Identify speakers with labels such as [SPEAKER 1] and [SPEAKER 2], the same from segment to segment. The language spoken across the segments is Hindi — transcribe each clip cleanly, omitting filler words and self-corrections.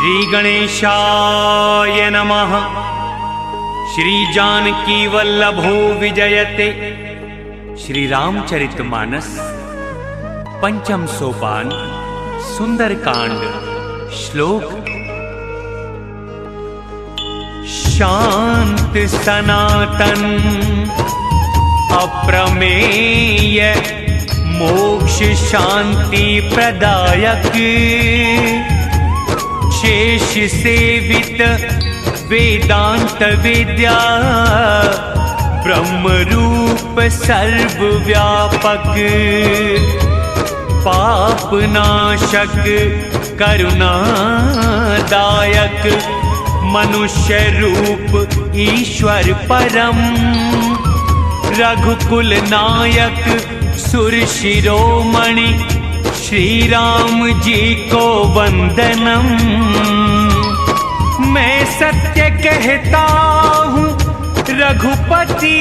[SPEAKER 1] श्री गणेशाय नमः। श्री जानकी वल्लभो विजयते। श्री रामचरितमानस पंचम सोपान सुंदरकांड श्लोक। शांत सनातन अप्रमेय मोक्ष शांति प्रदायक शेष सेवित वेदांत विद्या ब्रह्म रूप सर्वव्यापक पाप नाशक करुणादायक मनुष्य रूप ईश्वर परम रघुकुल नायक सुर शिरोमणि श्री राम जी को वंदनम। मैं सत्य कहता हूँ रघुपति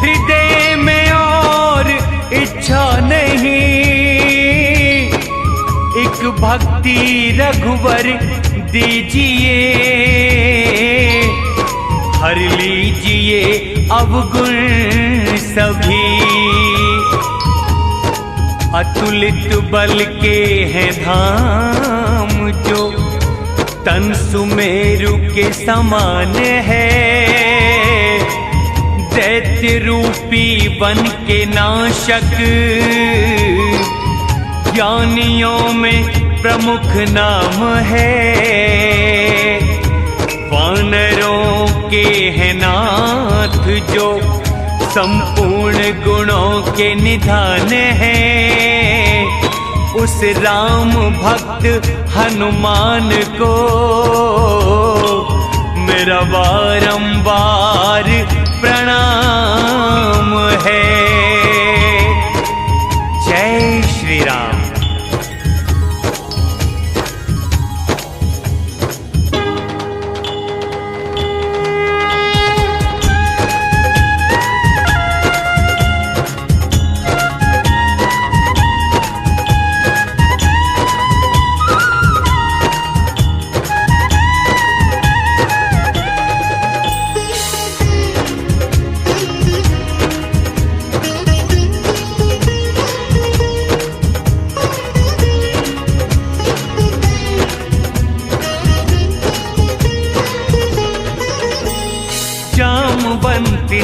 [SPEAKER 1] हृदय में और इच्छा नहीं। एक भक्ति रघुवर दीजिए हर लीजिए अवगुण सभी। अतुलित बल के हैं धाम जो तन सुमेरु के समान है। दैत्य रूपी वन के नाशक ज्ञानियों में प्रमुख नाम है। वानरों के हैं नाथ जो संपूर्ण गुणों के निधान है। उस राम भक्त हनुमान को मेरा बारंबार प्रणाम है। जय श्री राम।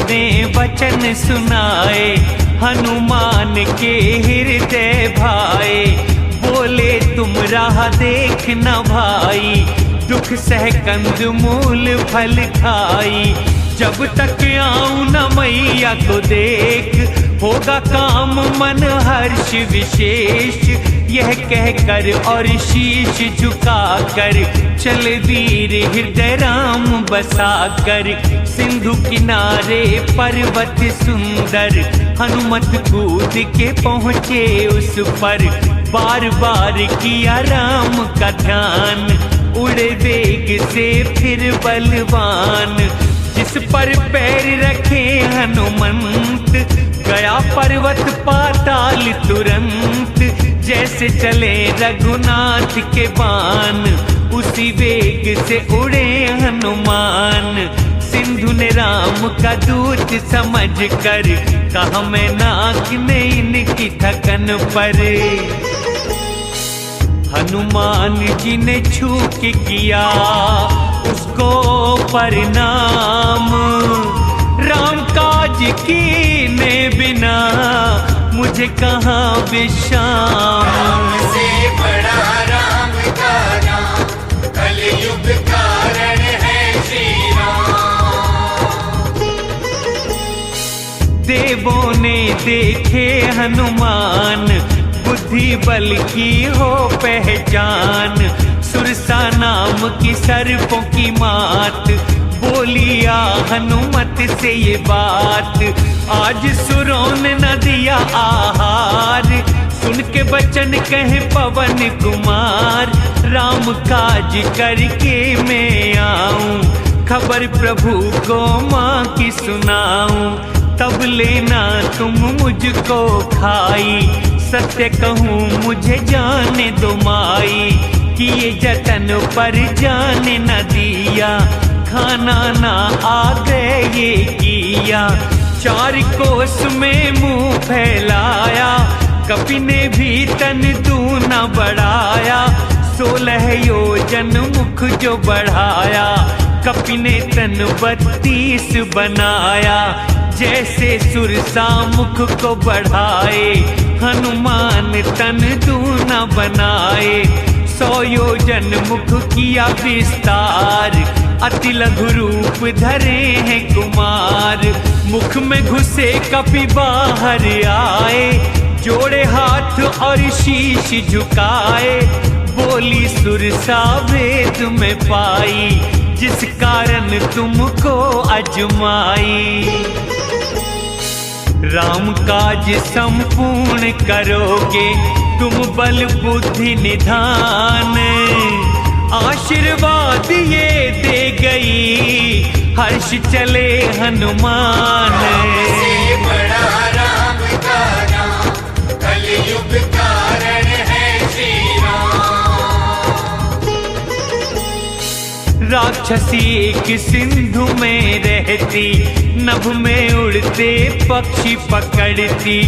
[SPEAKER 1] ने वचन सुनाए हनुमान के हृदय भाए। बोले तुम राह देख न भाई दुख सह कंद मूल फल खाई। जब तक आऊं न मैया को देख होगा काम मन हर्ष विशेष। यह कहकर और शीश झुकाकर चल वीर हृदय राम बसाकर। सिंधु किनारे पर्वत सुंदर हनुमत कूद के पहुँचे उस पर। बार बार किया राम का ध्यान उड़े वेग से फिर बलवान। जिस पर पैर रखे हनुमंत गया पर्वत पाताल तुरंत। जैसे चले रघुनाथ के बाण उसी वेग से उड़े हनुमान। सिंधु ने राम का दूत समझ कर कहा मैं नाक नहीं इनकी थकन पर। हनुमान जी ने छू के किया उसको प्रणाम। राम काज कीने बिना मुझे कहाँ विश्राम।
[SPEAKER 2] राम से बड़ा राम का नाम कलयुग कारण है श्री राम।
[SPEAKER 1] देवों ने देखे हनुमान बुद्धि बल की हो पहचान। सुरसा नाम की सर्पों की मात बोलिया हनुमत से ये बात। आज सुरों ने न दिया आहार सुन के बचन कहे पवन कुमार। राम काज करके मैं आऊं खबर प्रभु को माँ की सुनाऊं। तब लेना तुम मुझको खाई सत्य कहूँ मुझे जाने दो माई। किए जतन पर जाने न दिया, खाना ना आग्रह ये किया, 4 कोस में मुंह फैलाया, कपि ने भी तन दूना बढ़ाया, 16 योजन मुख जो बढ़ाया, कपि ने तन 32 बनाया, जैसे सुरसा मुख को बढ़ाए, हनुमान तन दूना बनाए, 100 योजन मुख किया विस्तार, अति लघु रूप धरे हैं कुमार, मुख में घुसे कपि बाहर आए, जोड़े हाथ और शीश झुकाए, बोली सुरसा वेद में पाई, जिस कारण तुमको अजमाई, राम काज संपूर्ण करोगे तुम बल बुद्धि निधान, आशीर्वाद ये दे गई हर्ष चले हनुमान,
[SPEAKER 2] से बड़ा राम का नाम, कलयुग कारण है श्री राम।
[SPEAKER 1] राक्षसी एक सिंधु में रहती, नभ में उड़ते पक्षी पकड़ती,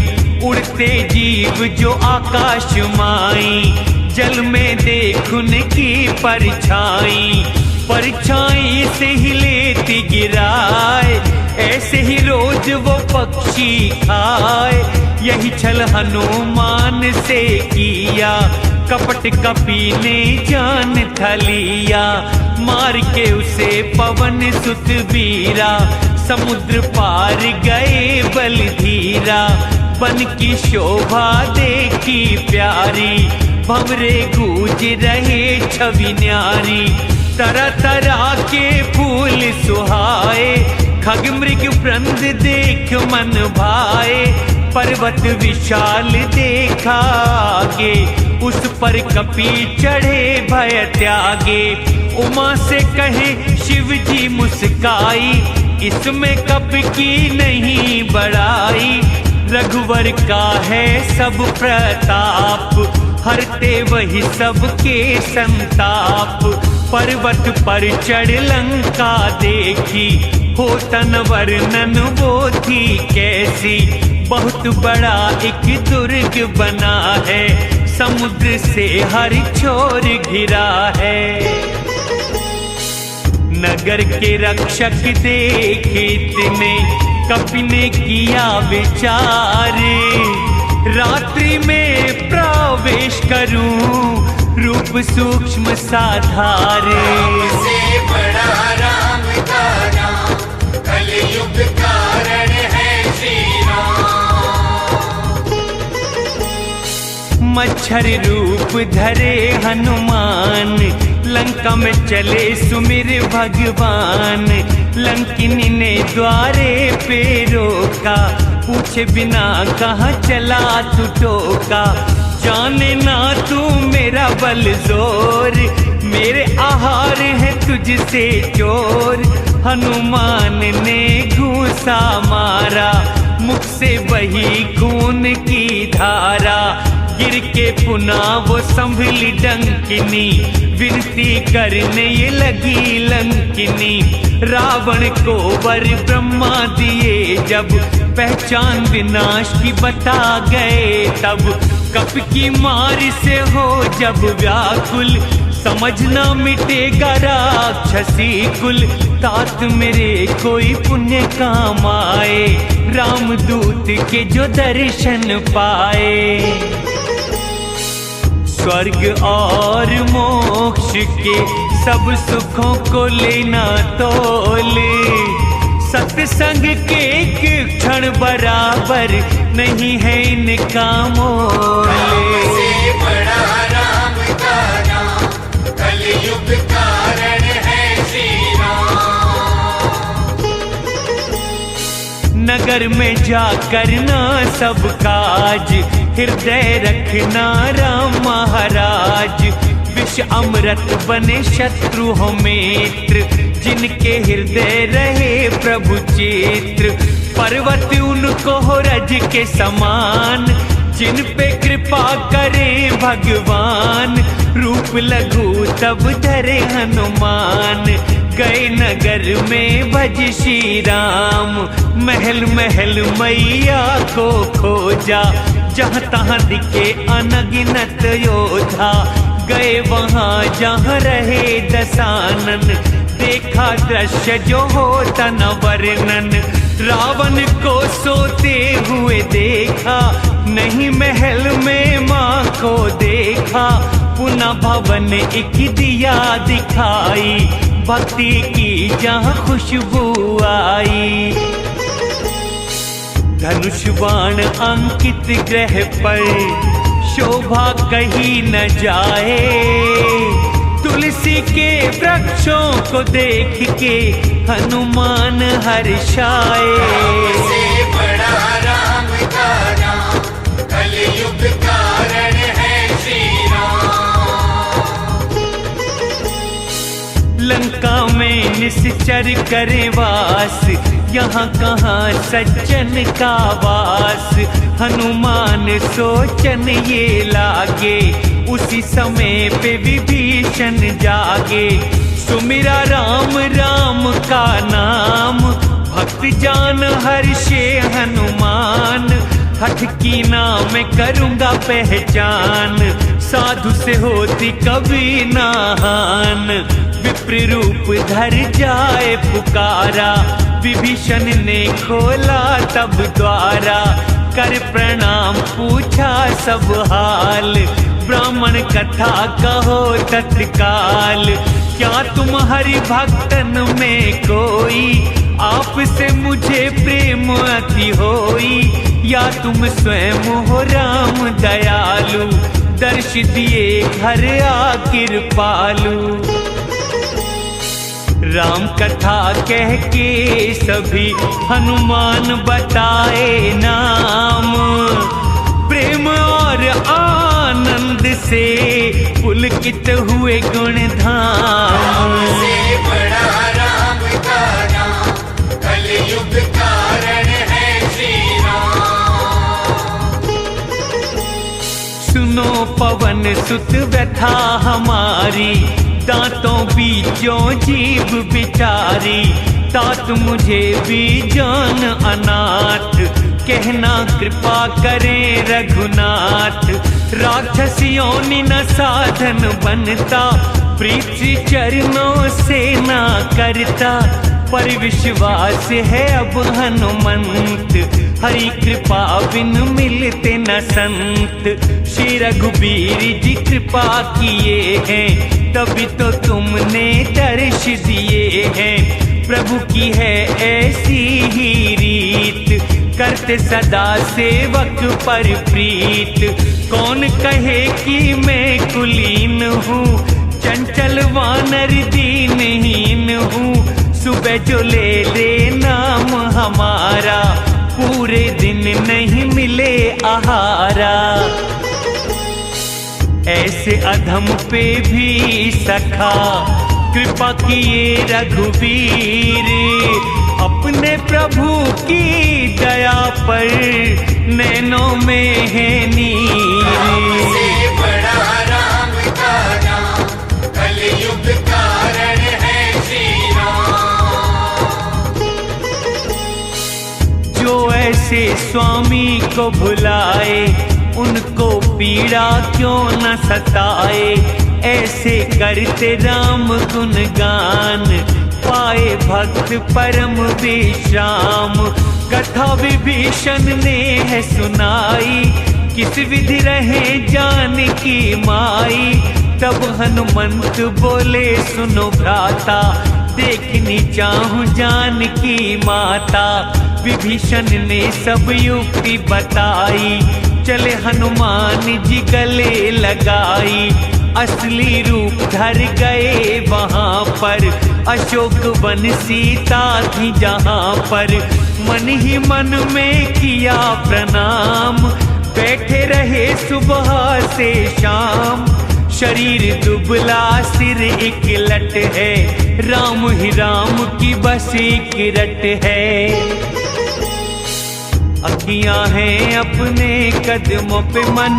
[SPEAKER 1] उड़ते जीव जो आकाश माई, जल में देख उनकी परछाई, परछाई से ही लेती गिराए, ऐसे ही रोज वो पक्षी खाए, यही छल हनुमान से किया, कपट कपि ने जान था लिया, मार के उसे पवन सुत वीरा, समुद्र पार गए बलधीरा, बन की शोभा देखी प्यारी, भंवरे गूंज रहे छवि न्यारी, तरह तरह के फूल सुहाए, खग मृग वृंद देख मन भाए, पर्वत विशाल देखा आगे, उस पर कपि चढ़े भय त्यागे, उमा से कहे शिव जी मुस्काई, इसमें कपि की नहीं बड़ाई, रघुवर का है सब प्रताप, हरते वही सबके संताप, पर्वत पर चढ़ लंका देखी, हो तन वर्णन वो थी कैसी, बहुत बड़ा एक दुर्ग बना है, समुद्र से हर छोर घिरा है, नगर के रक्षक देखे इतने, कपि ने किया विचार, रात्रि में प्रवेश करूं रूप सूक्ष्म साधारे,
[SPEAKER 2] से बड़ा राम का नाम, कलयुग कारण है श्री राम।
[SPEAKER 1] मच्छर रूप धरे हनुमान, लंका में चले सुमिर भगवान, लंकिनी ने द्वारे पे रोका, पूछे बिना कहाँ चला तू टोका, जाने ना तू मेरा बल जोर, मेरे आहार है तुझसे चोर, हनुमान ने घूंसा मारा, मुख से बही खून की धारा, गिर के पुनः वो संभली डंकिनी, विनती करने ये लगी लंकिनी, रावण को वर ब्रह्मा दिए जब, पहचान विनाश की बता गए तब, कपि की मार से हो जब व्याकुल, समझना मिटेगा राक्षसी कुल, तात मेरे कोई पुण्य काम आए, रामदूत के जो दर्शन पाए, स्वर्ग और मोक्ष के सब सुखों को लेना तोले, सत्संग के एक क्षण बराबर नहीं है इनका मोले,
[SPEAKER 2] से बड़ा राम का नाम, कलयुग कारण है श्री राम।
[SPEAKER 1] नगर में जाकर ना सब काज, हृदय रखना राम महाराज, विष अमृत बने शत्रु हो मित्र, जिनके हृदय रहे प्रभु चित्र, पर्वत उनको हो रज के समान, जिन पे कृपा करे भगवान, रूप लघु तब धरे हनुमान, गए नगर में भज श्री राम। महल महल मैया को खोजा, जहाँ तहाँ दिखे अनगिनत योद्धा, गए वहाँ जहाँ रहे दशानन, देखा दृश्य जो होता न वर्णन। रावण को सोते हुए देखा, नहीं महल में माँ को देखा, पुनः भवन एक दिया दिखाई, भक्ति की जहाँ खुशबू आई। धनुष बाण अंकित ग्रह पर, शोभा कहीं न जाए, तुलसी के वृक्षों को देख के हनुमान हर्षाए।
[SPEAKER 2] से बड़ा राम का नाम, कलयुग कारण है श्री राम।
[SPEAKER 1] लंका में निश्चर करे वास, यहाँ कहाँ सज्जन का वास। हनुमान सोचन ये लागे, उसी समय पे विभीषण जागे। सुमिरा राम राम का नाम, भक्त जान हर्षे हनुमान। हठ की नाम करूँगा पहचान, साधु से होती कभी नाहान। विप्र रूप धर जाए पुकारा, विभीषण ने खोला तब द्वारा। कर प्रणाम पूछा सब हाल, ब्राह्मण कथा कहो तत्काल। क्या तुम हरि भक्तन में कोई, आपसे मुझे प्रेम अति होई। या तुम स्वयं हो राम दयालु, दर्श दिए घर आ कृपालु। राम कथा कह के सभी हनुमान बताए नाम, प्रेम और आनंद से पुलकित हुए गुणधाम।
[SPEAKER 2] से बड़ा राम का नाम, कलयुग कारण है श्री राम।
[SPEAKER 1] सुनो पवन सुत व्यथा हमारी, दांतों बीचों जीभ बिचारी। तात मुझे भी जान अनाथ, कहना कृपा करें रघुनाथ। राक्षसियों न साधन बनता, प्रीति चरणों से ना करता। पर विश्वास है अब हनुमंत, हरि कृपा बिन मिलते न संत। श्री रघुबीर जी कृपा किए हैं, तभी तो तुमने दर्श दिए हैं। प्रभु की है ऐसी ही रीत, करते सदा सेवक पर प्रीत। कौन कहे कि मैं कुलीन हूँ, चंचल वानर दीनहीन हूँ। सुबह जो ले ले नाम हमारा, पूरे दिन नहीं मिले आहारा। ऐसे अधम पे भी सखा, कृपा किए रघुवीर। अपने प्रभु की दया पर नैनों में है नीर।
[SPEAKER 2] से बड़ा राम का नाम, कलयुग कारण है श्री राम।
[SPEAKER 1] जो ऐसे स्वामी को भुलाए, उनको पीड़ा क्यों न सताए। ऐसे करते राम गुणगान, पाए भक्त परम विश्राम। कथा विभीषण ने है सुनाई, किस विधि रहे जानकी माई। तब हनुमंत बोले सुनो भ्राता, देखनी चाहूं जानकी माता। विभीषण ने सब युक्ति बताई, चले हनुमान जी गले लगाई। असली रूप धर गए वहाँ पर, अशोक वन सीता थी जहाँ पर। मन ही मन में किया प्रणाम, बैठे रहे सुबह से शाम। शरीर दुबला सिर एक लट है, राम ही राम की बस एक रट है। अखियां हैं अपने कदमों पे मन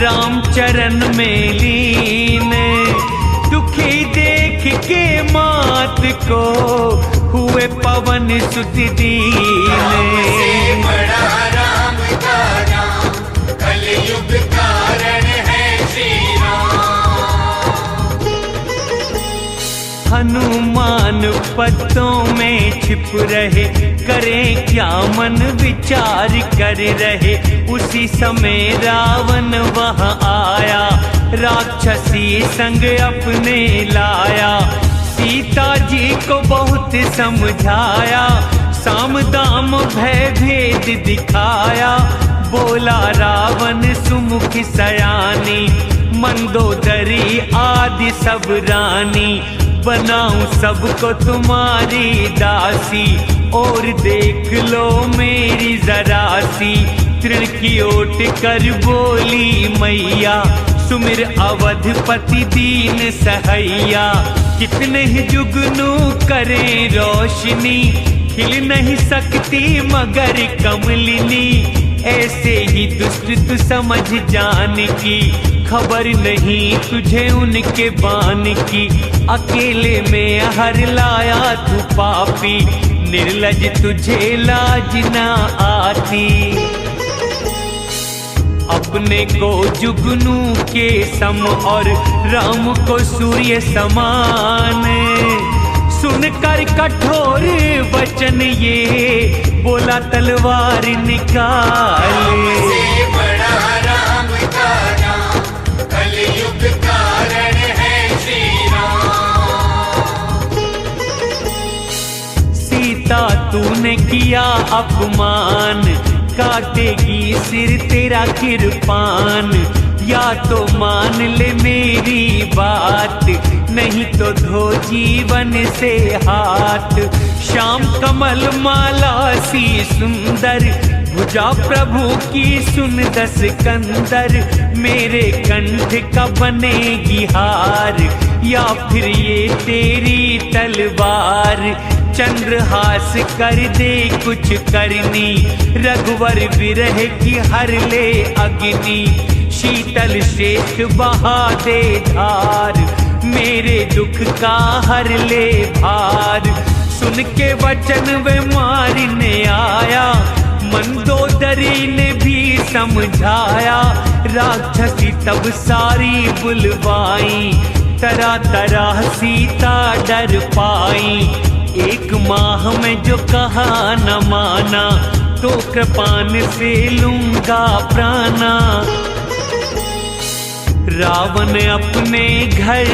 [SPEAKER 1] राम चरण में लीन। दुखी देख के मात को हुए पवन सुत दीन।
[SPEAKER 2] से बड़ा राम का नाम कलयुग कारण है श्री राम।
[SPEAKER 1] हनुमान पत्तों में छिप रहे, करें क्या मन विचार कर रहे। उसी समय रावण वहाँ आया, राक्षसी संग अपने लाया। सीता जी को बहुत समझाया, साम दाम भय भेद दिखाया। बोला रावण सुमुख सयानी, मंदोदरी आदि सब रानी। बनाऊं सबको तुम्हारी दासी, और देख लो मेरी जरा सी। तृण की ओट कर बोली मैया, सुमिर अवधपति दीन सहैया। कितने ही जुगनू करें रोशनी, खिल नहीं सकती मगर कमलिनी। ऐसे ही दुष्ट तू समझ जान की, खबर नहीं तुझे उनके बान की। अकेले में हर लाया तू पापी, निर्लज तुझे लाज ना आती। अपने को जुगनू के सम और राम को सूर्य समान। सुनकर कठोर वचन ये बोला तलवार निकाले।
[SPEAKER 2] से बड़ा राम का नाम कलयुग कारण है श्री राम।
[SPEAKER 1] सीता तूने किया अपमान, काटेगी सिर तेरा किरपान। या तो मान ले मेरी बात, नहीं तो धो जीवन से हाथ। श्याम कमल माला सी सुंदर, भुजा प्रभु की सुन दस कंदर। मेरे कंठ का बनेगी हार, या फिर ये तेरी तलवार। चंद्रहास कर दे कुछ करनी, रघुवर विरह की हर ले अग्नि। शीतल श्रेष्ठ बहा दे धार, मेरे दुख का हर ले भार। सुन के वचन वे मारने आया, मंदोदरी ने भी समझाया। राक्षसी तब सारी बुलवाई, तरह तरह सीता डर पाई। एक माह में जो कहा न माना, तो कृपान से लूंगा प्राणा। रावण अपने घर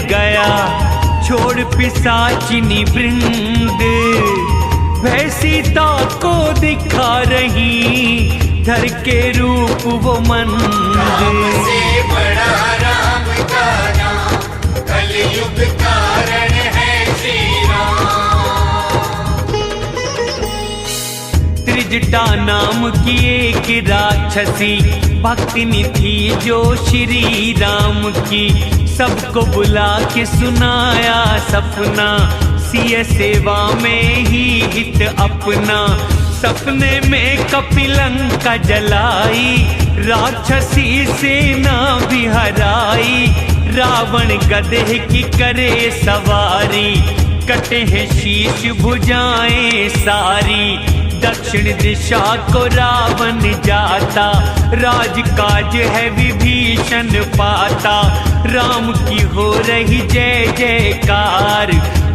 [SPEAKER 1] गया, छोड़ पिशाचिनी वृंद। वह सीता को दिखा रही, धर के रूप वो मंद।
[SPEAKER 2] से बड़ा राम का नाम कलयुग कारण है श्री राम।
[SPEAKER 1] त्रिजटा नाम की एक राक्षसी, भक्तिनी थी जो श्री राम की। सबको बुला के सुनाया सपना, सिय सेवा में ही हित अपना। सपने में कपिलंका जलाई, राक्षसी सेना भी हराई। रावण गधे की करे सवारी, कटे हैं शीश भुजाएं सारी। दक्षिण दिशा को रावण जाता, राजकाज है विभीषण पाता। राम की हो रही जय जयकार,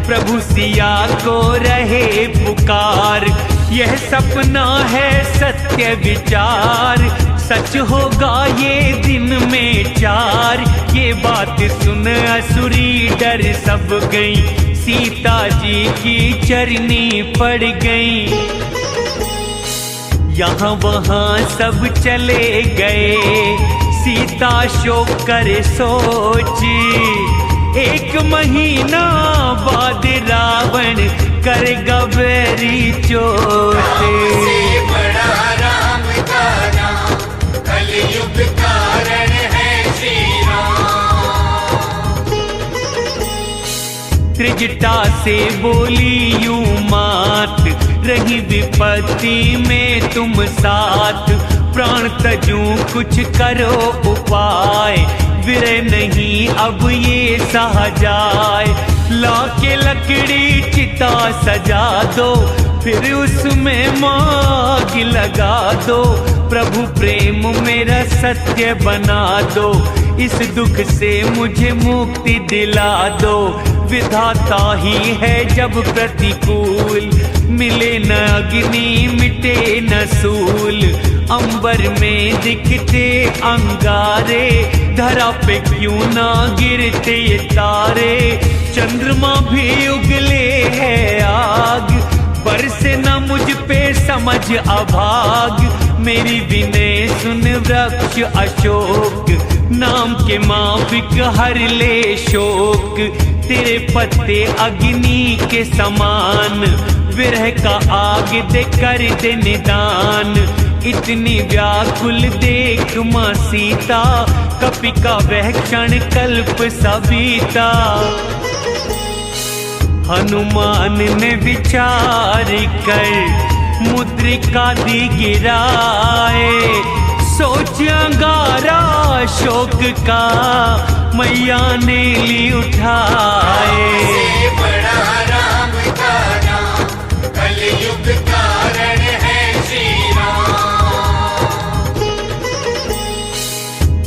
[SPEAKER 1] प्रभु सिया को रहे पुकार। यह सपना है सत्य विचार, सच होगा ये दिन में चार। ये बात सुन असुरी डर सब गई, सीता जी की चरनी पड़ गई। यहाँ वहाँ सब चले गए, सीता शोक करे सोच। एक महीना बाद रावण करेगा बैरी चोट।
[SPEAKER 2] से बड़ा राम का नाम कलयुग कारण है श्री राम।
[SPEAKER 1] त्रिजटा से बोली यूं मात, रही विपत्ति में तुम साथ, प्राण तजूं कुछ करो उपाय, विरह नहीं अब ये सहा जाए। लाके लकड़ी चिता सजा दो, फिर उसमें आग लगा दो, प्रभु प्रेम मेरा सत्य बना दो, इस दुख से मुझे मुक्ति दिला दो। विधाता ही है जब प्रतिकूल, मिले न अग्नि मिटे न सूल, अंबर में दिखते अंगारे, धरा पे क्यों ना गिरते ये तारे। चंद्रमा भी उगले है आग, बरसे न मुझ पे समझ अभाग, मेरी विनय सुन वृक्ष अशोक, नाम के माफिक हर ले शोक। तेरे पत्ते अग्नि के समान, विरह का आग दे कर दे निदान। इतनी व्याकुल देख माँ सीता, कपि का वह क्षण कल्प सबीता। हनुमान ने विचार कर मुद्रिका दी गिराए, सोच अंगारा शोक का मैया ने ली उठाए।
[SPEAKER 2] से बड़ा राम का नाम, कलयुग कारण है श्री राम।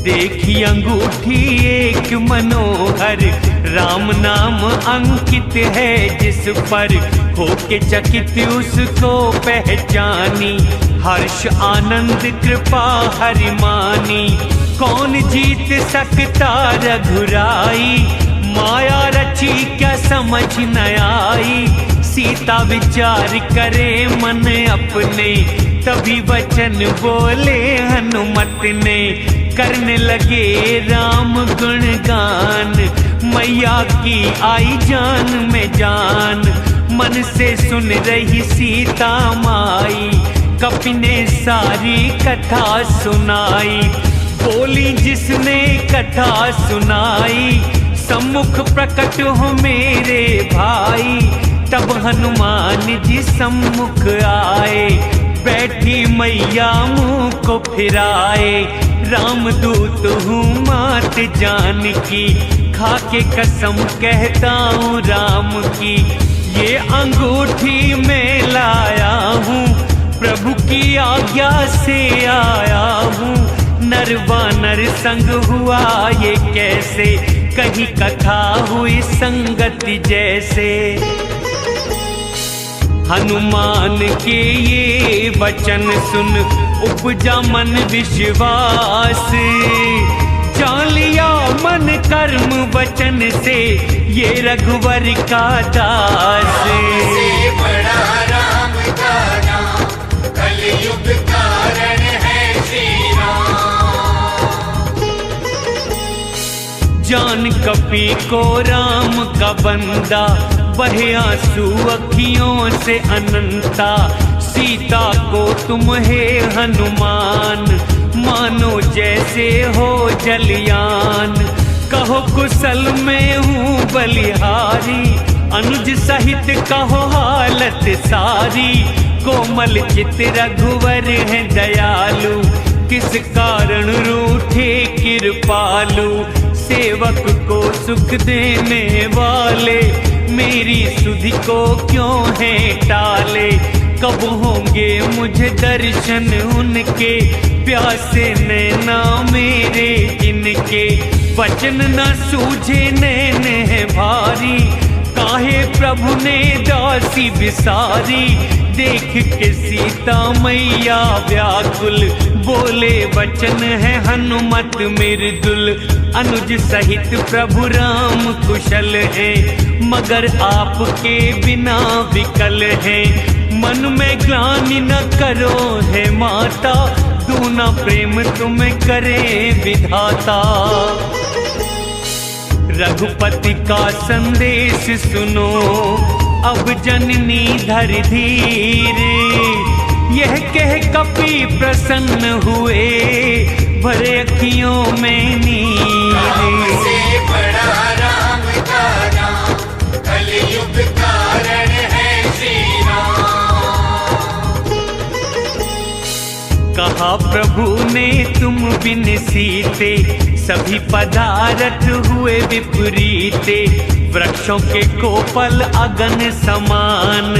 [SPEAKER 1] देखी अंगूठी एक मनोहर, राम नाम अंकित है जिस पर, होके चकित उसको पहचानी, हर्ष आनंद कृपा हरि मानी। कौन जीत सकता रघुराई, माया रची क्या समझ न आई। सीता विचार करे मन अपने, तभी वचन बोले हनुमत ने। करने लगे राम गुणगान, मैया की आई जान में जान। मन से सुन रही सीता माई, कपि ने सारी कथा सुनाई। बोली जिसने कथा सुनाई, सम्मुख प्रकट हो मेरे भाई। तब हनुमान जी सम्मुख आए, बैठी मैया मुँह को फिराए। रामदूत हूँ मात जानकी, खाके कसम कहता हूँ राम की। ये अंगूठी मैं लाया हूँ, प्रभु की आज्ञा से आया हूँ। नर वानर संग हुआ ये कैसे, कहीं कथा हुई संगति जैसे। हनुमान के ये वचन सुन उपजा मन विश्वास, जान लिया मन कर्म वचन से ये रघुवर का दास।
[SPEAKER 2] से बड़ा राम का नाम, कलयुग कारण है श्री राम।
[SPEAKER 1] जान कपि को राम का बंदा, बहे आंसू अखियों से अनंता। सीता को तुम हे हनुमान, मानो जैसे हो जलयान। कहो कुशल में हूँ बलिहारी, अनुज सहित कहो हालत सारी। कोमल चित रघुवर है दयालु, किस कारण रूठे कृपालु। सेवक को सुख देने वाले, मेरी सुधि को क्यों है टाले। कब होंगे मुझे दर्शन उनके, प्यासे नैना मेरे जिनके। वचन न सूझे नैन है भारी, काहे प्रभु ने दासी विसारी। देख के सीता मैया व्याकुल, बोले वचन है हनुमत मृदुल। अनुज सहित प्रभु राम कुशल है, मगर आपके बिना विकल है। मन में ग्लानि न करो है माता, दूना प्रेम तुम्हें करे विधाता। रघुपति का संदेश सुनो, अब जननी धर धीर। यह कह कपि प्रसन्न हुए, भरे अखियों में नीर।
[SPEAKER 2] से बड़ा राम का नाम, कलयुग कारण है श्री राम।
[SPEAKER 1] प्रभु ने तुम बिन सीते, सभी पदार्थ हुए विपरीते। वृक्षों के कोपल अगन समान,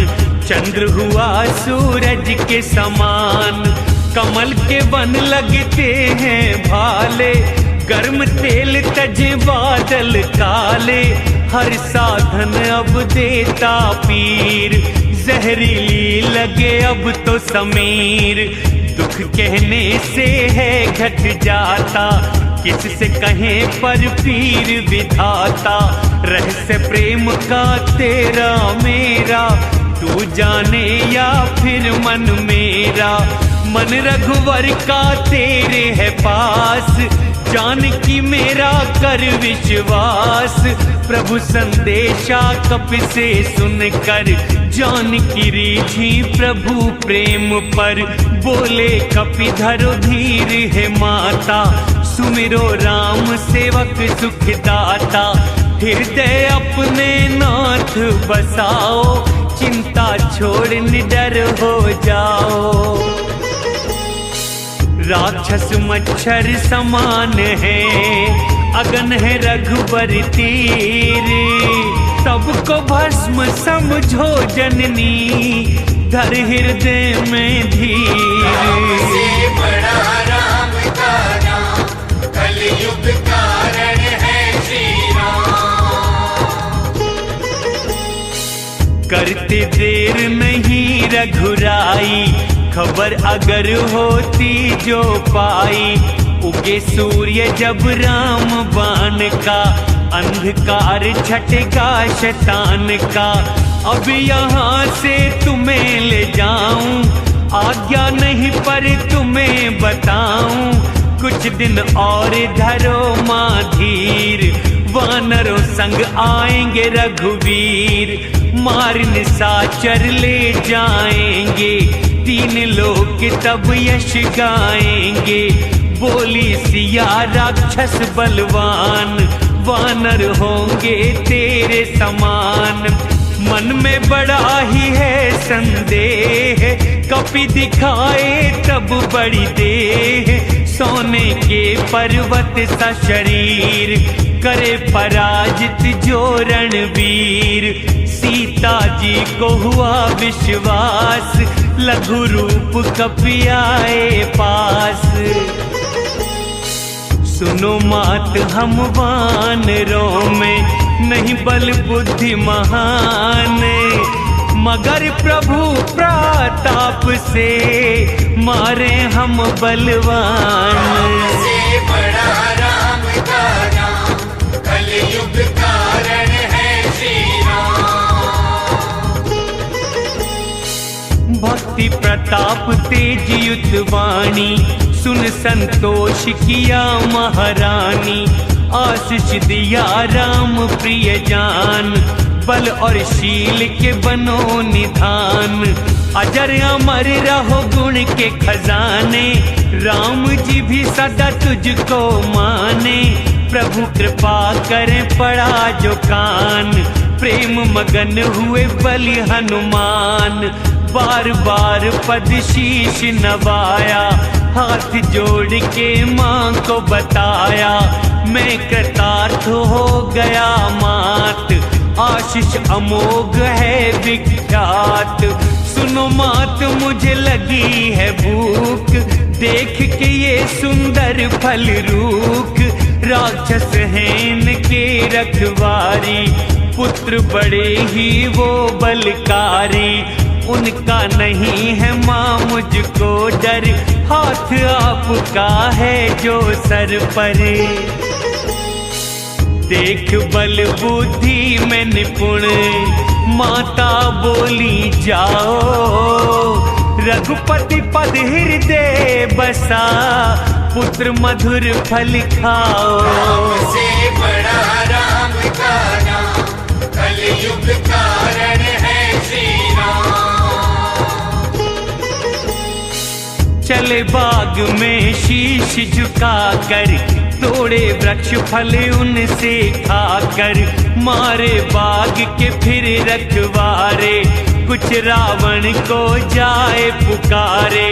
[SPEAKER 1] चंद्र हुआ सूरज के समान। कमल के वन लगते हैं भाले, गर्म तेल तजे बादल काले। हर साधन अब देता पीर, जहरीली लगे अब तो समीर। दुख कहने से है घट जाता, किससे कहें पर पीर विधाता। रहस्य प्रेम का तेरा मेरा, तू जाने या फिर मन मेरा। मन रघुवर का तेरे है पास, जानकी मेरा कर विश्वास। प्रभु संदेशा कप से सुनकर, जानकी रीझी प्रभु प्रेम पर। बोले कपि धरो धीर है माता, सुमिरो राम सेवक सुखदाता। हृदय अपने नाथ बसाओ, चिंता छोड़ निडर हो जाओ। राक्षस मच्छर समान है, अगन है रघुबर तीर। सबको भस्म समझो जननी, धर हृदय में
[SPEAKER 2] राम
[SPEAKER 1] धीर।
[SPEAKER 2] से बड़ा राम का नाम, कलयुग कारण है श्री राम।
[SPEAKER 1] करते देर नहीं रघुराई, खबर अगर होती जो पाई। उगे सूर्य जब राम बाण का, अंधकार छटेगा शैतान का। अब यहाँ से तुम्हें ले जाऊं, आज्ञा नहीं पर तुम्हें बताऊं। कुछ दिन और धरो माँ धीर, वानरों संग आएंगे रघुवीर। मार निशाचर ले जाएंगे, तीन लोग तब यश गाएंगे। बोली सिया राक्षस बलवान, वानर होंगे तेरे समान। मन में बड़ा ही है संदेह, कपि दिखाए तब बड़ी देह। सोने के पर्वत सा शरीर, करे पराजित जो रणवीर। सीता जी को हुआ विश्वास, लघु रूप कपि आए पास। सुनो मात हम वानरों में नहीं बल बुद्धि महान, मगर प्रभु प्रताप से मारे हम बलवान।
[SPEAKER 2] राम से बड़ा राम का नाम, कलयुग कारण है श्री राम।
[SPEAKER 1] भक्ति प्रताप तेज युत वाणी, सुन संतोष किया महारानी। आशीष दिया राम प्रिय जान, बल और शील के बनो निधान। अजर अमर रहो गुण के खजाने, राम जी भी सदा तुझको माने। प्रभु कृपा करें पड़ा जो कान, प्रेम मगन हुए बलि हनुमान। बार बार पद शीश नवाया, हाथ जोड़ के माँ को बताया। मैं कृतार्थ हो गया मात, आशीष अमोघ है विख्यात। सुनो मात मुझे लगी है भूख, देख के ये सुंदर फल रूख। राक्षस हैं इनके रखवारी, पुत्र बड़े ही वो बलकारी। उनका नहीं है माँ मुझको डर, हाथ आपका है जो सर पर। देख बल बुद्धि में निपुण, माता बोली जाओ। रघुपति पद हृदय बसा, पुत्र मधुर फल खाओ।
[SPEAKER 2] राम से बड़ा राम का नाम, कलयुग कारण है श्री राम।
[SPEAKER 1] चले बाग में शीश झुकाकर, तोड़े वृक्ष फल उनसे खाकर। मारे बाग के फिर रखवारे, कुछ रावण को जाए पुकारे।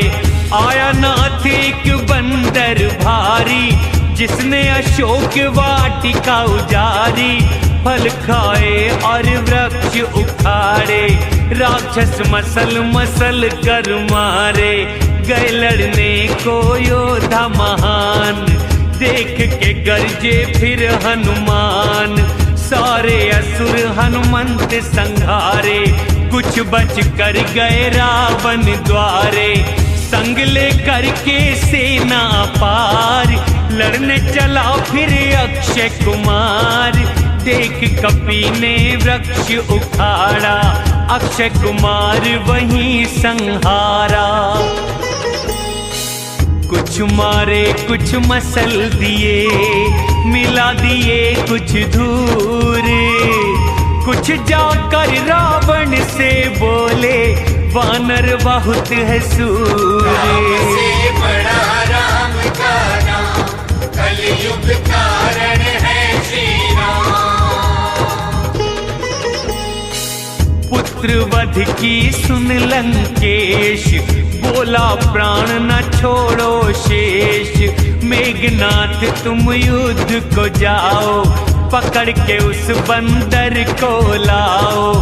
[SPEAKER 1] आया नाथ एक बंदर भारी, जिसने अशोक वाटिका उजारी। फल खाए और वृक्ष उखाड़े, राक्षस मसल मसल कर मारे। गए लड़ने को योद्धा महान, देख के गरजे फिर हनुमान। सारे असुर हनुमंत संघारे, कुछ बच कर गए रावण द्वारे। संग ले करके सेना पार, लड़ने चला फिर अक्षय कुमार। देख कपि ने वृक्ष उखाड़ा, अक्षय कुमार वहीं संहारा। कुछ मारे कुछ मसल दिए, मिला दिए कुछ धूर। कुछ जाकर रावण से बोले, वानर बहुत है सूर।
[SPEAKER 2] राम से बड़ा राम का नाम, कलयुग कारण है श्री राम।
[SPEAKER 1] पुत्र वध की सुन लंकेश, बोला प्राण न छोड़ो शेष। मेघनाथ तुम युद्ध को जाओ, पकड़ के उस बंदर को लाओ।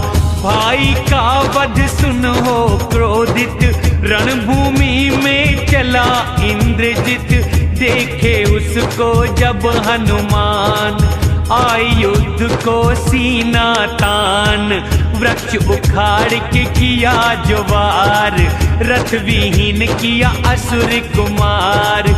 [SPEAKER 1] भाई का वध सुन हो क्रोधित, रणभूमि में चला इंद्रजित। देखे उसको जब हनुमान, आई युद्ध को सीना तान। वृक्ष उखाड़ के किया ज्वार, रथ विहीन किया असुर कुमार।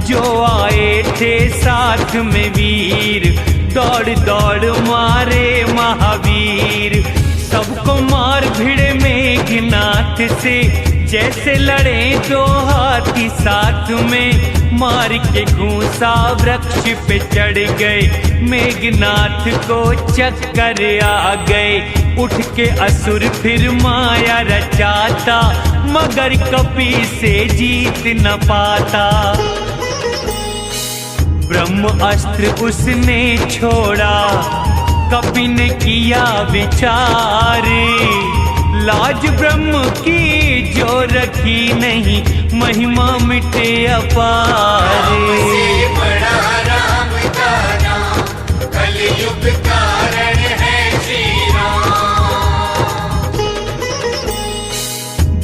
[SPEAKER 1] जो आए थे साथ में वीर, दौड़ दौड़ मारे महावीर। सबको मार भिड़े मेघनाथ से, जैसे लड़े दो हाथी साथ में। मार के घूंसा वृक्ष पे चढ़ गए, मेघनाथ को चक्कर आ गए। उठ के असुर फिर माया रचाता, मगर कपि से जीत न पाता। ब्रह्म अस्त्र उसने छोड़ा, कपि ने किया विचार। लाज ब्रह्म की जो रखी नहीं, महिमा मिटे अपार।
[SPEAKER 2] राम से बड़ा राम का नाम, कलयुग कारण है श्री राम।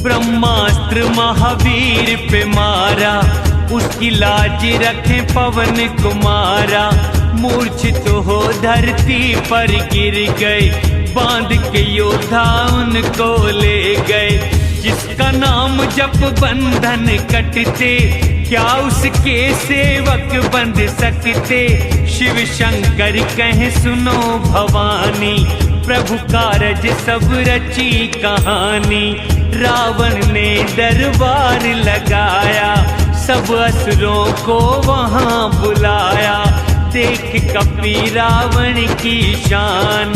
[SPEAKER 1] ब्रह्मास्त्र महावीर पे मारा, उसकी लाज रखे पवन कुमारा। मूर्छित हो धरती पर गिर गए, बांध के योद्धा उनको ले गए। जिसका नाम जप बंधन कटते, क्या उसके सेवक बंध सकते। शिव शंकर कहे सुनो भवानी, प्रभु कारज सब रची कहानी। रावण ने दरबार लगाया, सब असुरों को वहां बुलाया। देख कपि रावण की शान,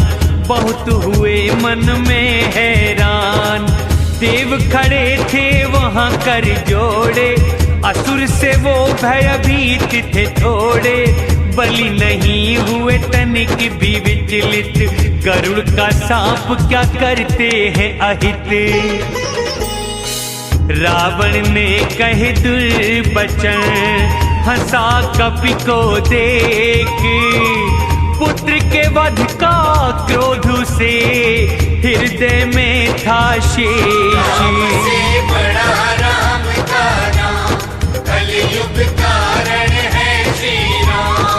[SPEAKER 1] बहुत हुए मन में हैरान। देव खड़े थे वहां कर जोड़े, असुर से वो भयभीत थे थोड़े। बलि नहीं हुए तनिक भी विचलित, गरुड़ का सांप क्या करते हैं अहित। रावण ने कहे दुर्वचन, हंसा कपि को देख। पुत्र के वध का क्रोध से हृदय में था शेष।
[SPEAKER 2] राम से बड़ा राम का नाम, कलयुग कारण है श्री राम।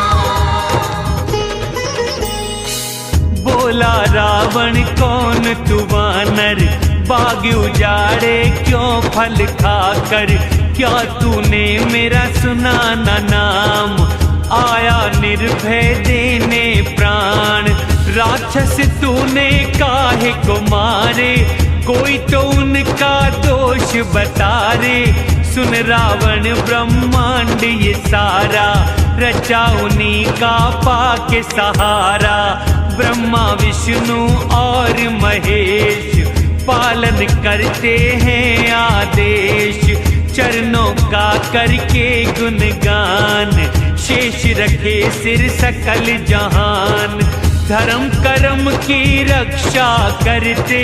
[SPEAKER 1] बोला रावण कौन तू वानर, बाग उजाड़े क्यों फल खाकर। क्या तूने मेरा सुना न नाम, आया निर्भय देने प्राण। राक्षस तूने काहे को मारे, कोई तो उनका दोष बता रे। सुन रावण ब्रह्मांड ये सारा, रचा उन्हीं का पाके सहारा। ब्रह्मा विष्णु और महेश, पालन करते हैं आदेश। चरणों का करके गुणगान, शेष रखे सिर सकल जहान। धर्म कर्म की रक्षा करते,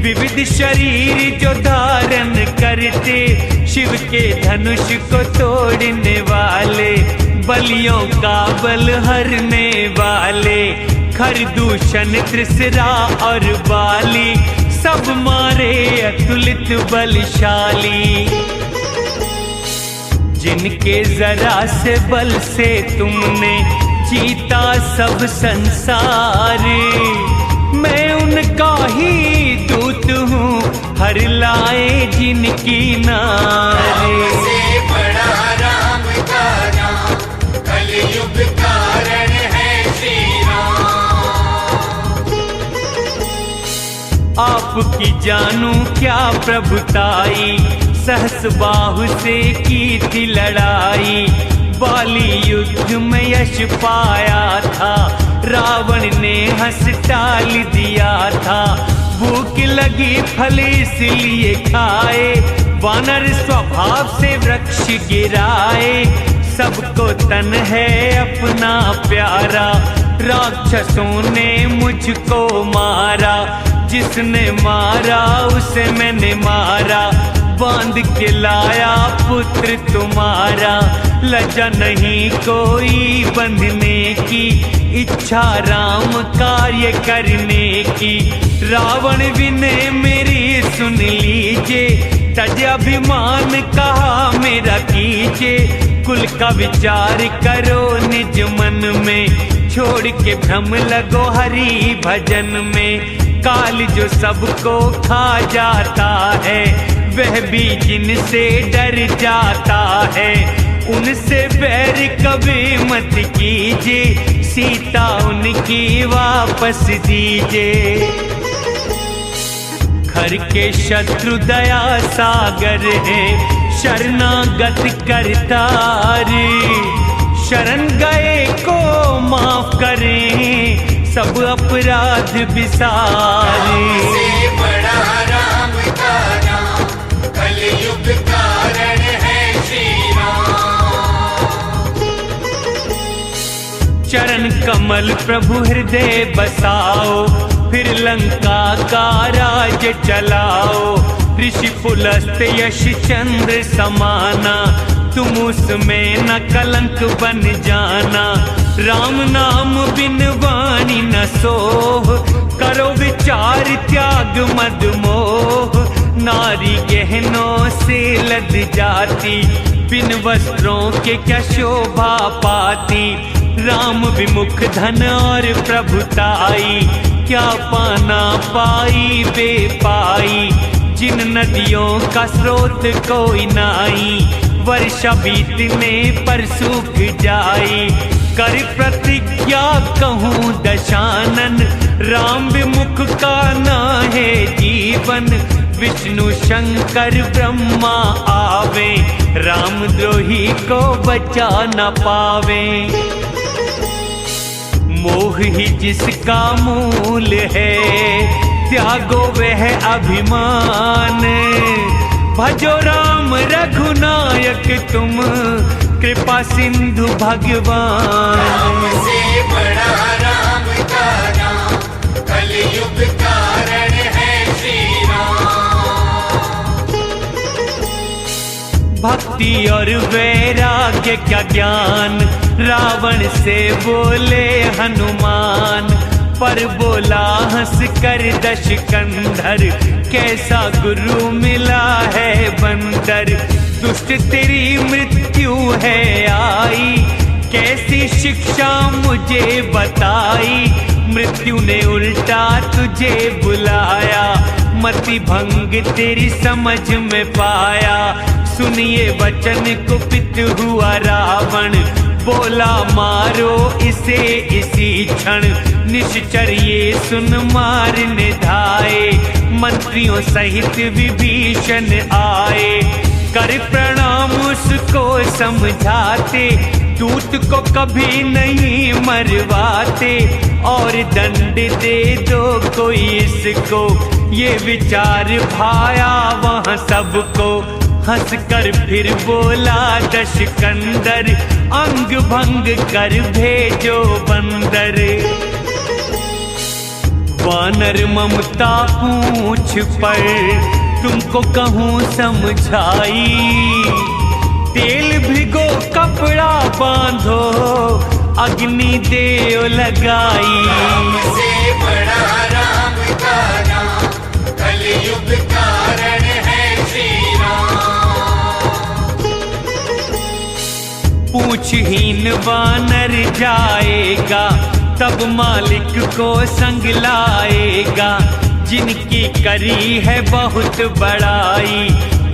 [SPEAKER 1] विविध शरीर जो धारण करते, शिव के धनुष को तोड़ने वाले, बलियों का बल हरने वाले, खरदूषण त्रिसरा और बाली, सब मारे अतुलित बलशाली। जिनके जरा से बल से तुमने जीता सब संसार, मैं उनका ही दूत हूँ, हर लाए जिनकी नारे।
[SPEAKER 2] से बड़ा राम का नाम, कलयुग कारण है श्री राम।
[SPEAKER 1] आपकी जानू क्या प्रभुताई, सहस बाहु से की थी लड़ाई, बाली युद्ध में यश पाया था, रावण ने हंस टाल दिया था, भूख लगी फल इसलिए खाए, वानर स्वभाव से वृक्ष गिराए, सबको तन है अपना प्यारा, राक्षसों ने मुझको मारा, जिसने मारा उसे मैंने मारा, बांध के लाया पुत्र तुम्हारा, लज्जा नहीं कोई बंधने की, इच्छा राम कार्य करने की, रावण विनय मेरी सुन लीजिए, तज अभिमान कहा मेरा कीजिए, कुल का विचार करो निज मन में, छोड़ के भ्रम लगो हरि भजन में, काल जो सबको खा जाता है, वह भी जिनसे डर जाता है, उनसे बैर कभी मत कीजिए, सीता उनकी वापस दीजिए। घर के शत्रु दया सागर है, शरणागत करतार, शरण गए को माफ करें, सब अपराध विसारे।
[SPEAKER 2] से बड़ा राम का नाम, कलयुग कारण है श्री राम।
[SPEAKER 1] चरण कमल प्रभु हृदय बसाओ, फिर लंका का राज चलाओ, ऋषि पुलस्त यश चंद्र समाना, तुम उसमें न कलंक बन जाना, राम नाम बिन वाणी न सोह, करो विचार त्याग मद मोह, नारी गहनों से लद जाती, बिन वस्त्रों के क्या शोभा पाती, राम विमुख धन और प्रभुताई, क्या पाना पाई बेपाई, जिन नदियों का स्रोत कोई नाई, वर्षा बीतने पर सूख जाई, कर प्रतिज्ञा कहूँ दशानन, राम विमुख का ना है जीवन, विष्णु शंकर ब्रह्मा आवे, राम द्रोही को बचा न पावे। मोह ही जिसका मूल है, त्यागो वह अभिमान, भजो राम रघुनायक तुम, कृपा सिंधु भगवान।
[SPEAKER 2] राम से बड़ा राम का नाम, कलयुग कारण है श्री राम।
[SPEAKER 1] भक्ति और वैराग्य क्या ज्ञान, रावण से बोले हनुमान, पर बोला हंस कर दशकंधर, कैसा गुरु मिला है बंदर, दुष्ट तेरी मृत्यु है आई, कैसी शिक्षा मुझे बताई, मृत्यु ने उल्टा तुझे बुलाया, मति भंग तेरी समझ में पाया, सुनिए वचन कुपित हुआ रावण, बोला मारो इसे इसी क्षण, निश्चर ये सुन मारने धाए, मंत्रियों सहित विभीषण आए, कर प्रणाम उसको समझाते, दूत को कभी नहीं मरवाते, और दंड दे दो कोई इसको, ये विचार भाया वहाँ सबको, हंस कर फिर बोला दशकंदर, अंग भंग कर भेजो बंदर। वानर ममता पूछ पर तुमको कहूँ समझाई, तेल भिगो कपड़ा बांधो अग्नि देव लगाई।
[SPEAKER 2] राम से बड़ा राम का नाम, कलयुग कारण है श्री राम।
[SPEAKER 1] पूछहीन वानर जाएगा तब मालिक को संग लाएगा, जिनकी करी है बहुत बड़ाई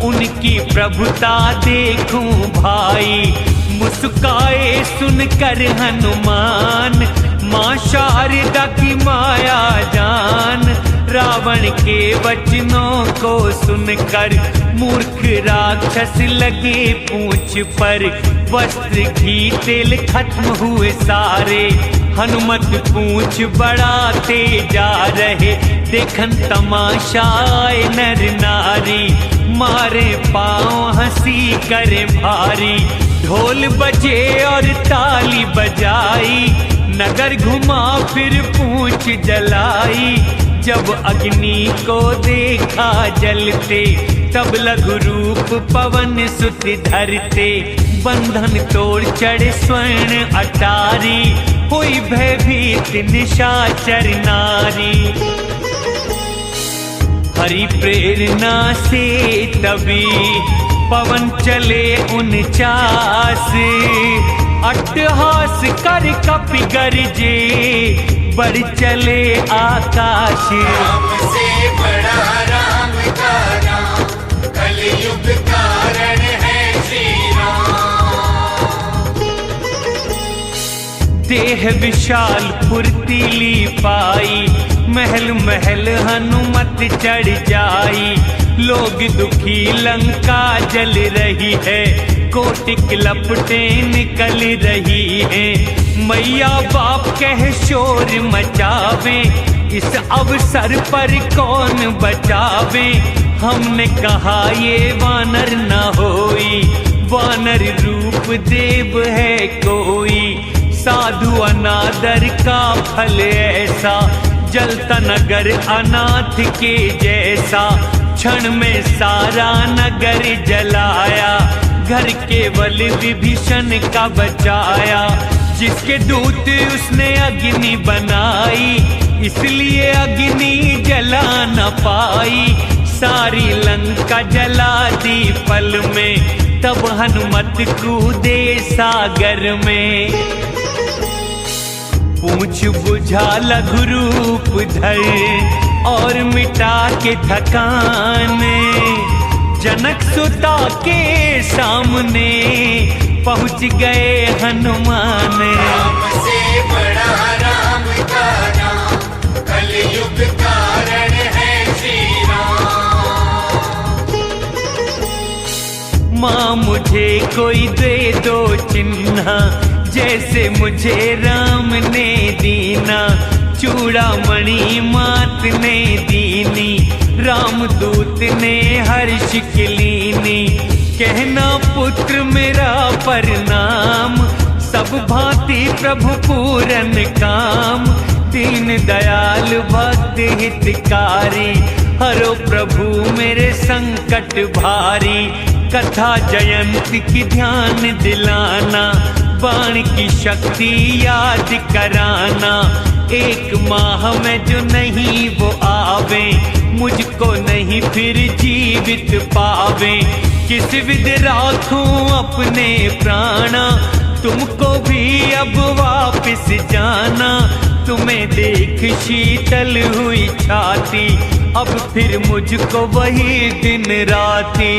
[SPEAKER 1] उनकी प्रभुता देखूं भाई। मुस्काए सुनकर हनुमान मां शारदा की माया जान, रावण के वचनों को सुनकर मूर्ख राक्षस लगे पूंछ पर। वस्त्र घी तेल खत्म हुए सारे, हनुमत पूंछ बढ़ाते जा रहे। देखन तमाशाए नर नारी, मारे पाँव हंसी करे भारी। ढोल बजे और ताली बजाई, नगर घुमा फिर पूंछ जलाई। जब अग्नि को देखा जलते, तब लघु रूप पवन सुत धरते। बंधन तोड़ चढ़े स्वर्ण अटारी, हुई भयभीत निशाचर नारी। हरि प्रेरणा से तभी पवन चले 49, अट्टहास कर कपि गरजे, बढ़ चले आकाश।
[SPEAKER 2] राम से बड़ा राम का नाम, कलयुग कारण है श्री राम।
[SPEAKER 1] देह विशाल फुर्तीली पाई, महल महल हनुमत चढ़ जाई। लोग दुखी लंका जल रही है, कोटिक लपटें निकल रही हैं। मैया बाप कह शोर मचावे, इस अवसर पर कौन बचावे। हमने कहा ये वानर न होई, वानर रूप देव है कोई। साधु अनादर का फल ऐसा, जलता नगर अनाथ के जैसा। क्षण में सारा नगर जलाया, घर केवल विभीषण का बचाया। जिसके दूत उसने अग्नि बनाई, इसलिए अग्नि जला न पाई। सारी लंका जला दी पल में, तब हनुमत कूदे सागर में। पूंछ बुझा लघु रूप धर और मिटा के थकान, जनक सुता के सामने पहुंच गए हनुमान।
[SPEAKER 2] राम से बड़ा राम का नाम, कलयुग कारण है श्री राम।
[SPEAKER 1] माँ मुझे कोई दे दो चिन्ह, जैसे मुझे राम ने दीना। चूड़ामणि मात ने दीनी, रामदूत ने हर्ष की लीनी। कहना पुत्र मेरा प्रणाम, सब भांति प्रभु पूरन काम। दीन दयाल भक्त हितकारी, हरो प्रभु मेरे संकट भारी। कथा जयंत की ध्यान दिलाना, बाण की शक्ति याद कराना। एक माह में जो नहीं वो आवे, मुझको नहीं फिर जीवित पावे। किस विध राखूं अपने प्राणा, तुमको भी अब वापिस जाना। तुम्हें देख शीतल हुई छाती, अब फिर मुझको वही दिन राती।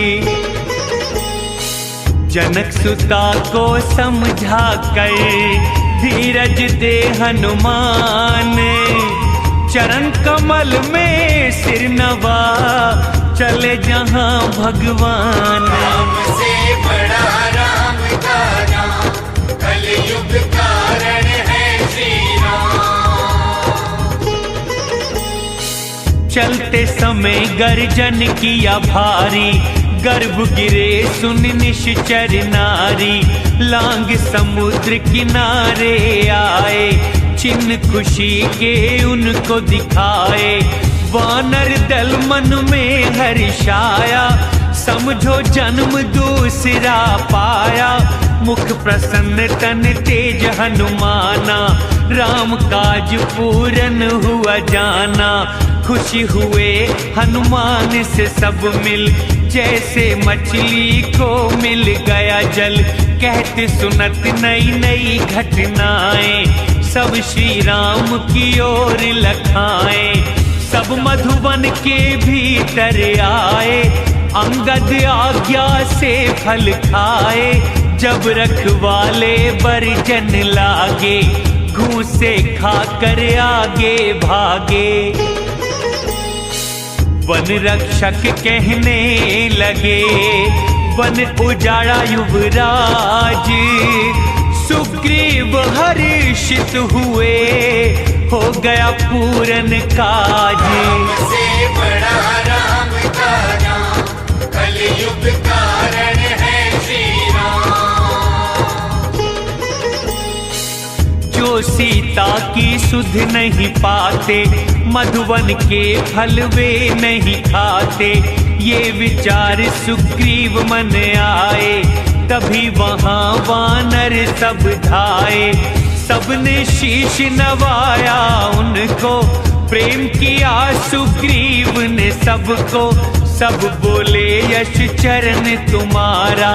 [SPEAKER 1] जनक सुता को समझा कर धीरज दे हनुमान। चरण कमल में सिर नवा, चले जहां भगवान।
[SPEAKER 2] राम से बड़ा राम का नाम, कलयुग कारण है श्री राम।
[SPEAKER 1] चलते समय गर्जन किया भारी, गर्भ गिरे सुन निश्चर नारी। लांग समुद्र किनारे आए, चिन्ह खुशी के उनको दिखाए। वानर दल मन में हर्षाया, समझो जन्म दूसरा पाया। मुख प्रसन्न तन तेज हनुमाना, राम काज पूरन हुआ जाना। खुशी हुए हनुमान से सब मिल, जैसे मछली को मिल गया जल। कहते सुनत नई नई घटनाएं, सब श्री राम की ओर लखाएं। सब मधुबन के भीतर आए, अंगद आज्ञा से फल खाए। जब रखवाले बरजन लागे, घूसे खाकर आगे भागे। वन रक्षक कहने लगे, वन उजाड़ा युवराज। सुग्रीव हर्षित हुए, हो गया पूरन काज।
[SPEAKER 2] से बड़ा राम का नाम, कलयुग कारण है श्री राम।
[SPEAKER 1] जो सीता की सुध नहीं पाते, मधुवन के फल वे नहीं खाते। ये विचार सुग्रीव मन आए, तभी वहां वानर सब धाए। सबने शीश नवाया उनको, प्रेम किया सुग्रीव ने सबको। सब बोले यश चरण तुम्हारा,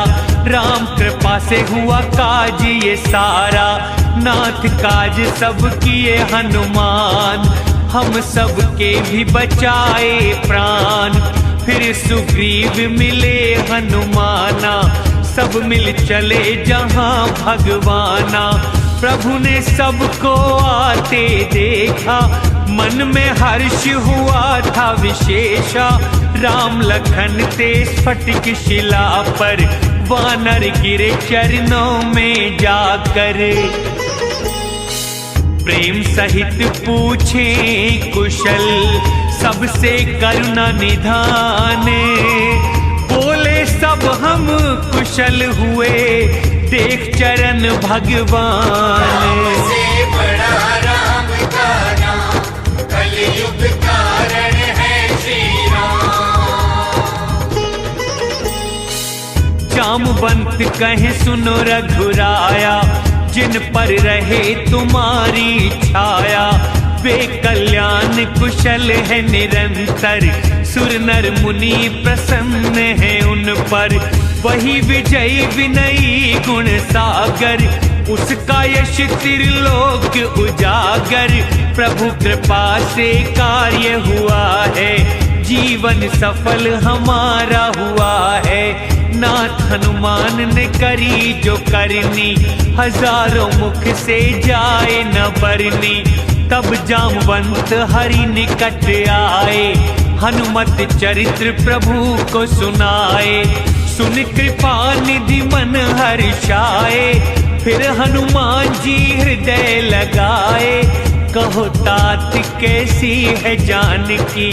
[SPEAKER 1] राम कृपा से हुआ काज ये सारा। नाथ काज सब किए हनुमान, हम सब के भी बचाए प्राण। फिर सुग्रीव मिले हनुमाना, सब मिल चले जहां भगवाना। प्रभु ने सबको आते देखा, मन में हर्ष हुआ था विशेषा। राम लखन ते स्फटिक शिला पर, वानर गिरे चरणों में जाकर। प्रेम सहित पूछे कुशल, सबसे करुणा निधान। बोले सब हम कुशल हुए, देख चरण भगवान।
[SPEAKER 2] से बड़ा राम का नाम, कलयुग कारण है श्री राम।
[SPEAKER 1] जामवंत कहे सुनो रघुराया, जिन पर रहे तुम्हारी छाया। वे कल्याण कुशल है निरंतर, सुर नर मुनि प्रसन्न है उन पर। वही विजय विनयी गुण सागर, उसका यश त्रिलोक उजागर। प्रभु कृपा से कार्य हुआ है, जीवन सफल हमारा हुआ है। नाथ हनुमान ने करी जो करनी, हजारों मुख से जाए न बरनी। तब जामवंत हरि निकट आए, हनुमत चरित्र प्रभु को सुनाए। सुन कृपा निधि मन हर्षाए, फिर हनुमान जी हृदय लगाए। कहो तात कैसी है जानकी,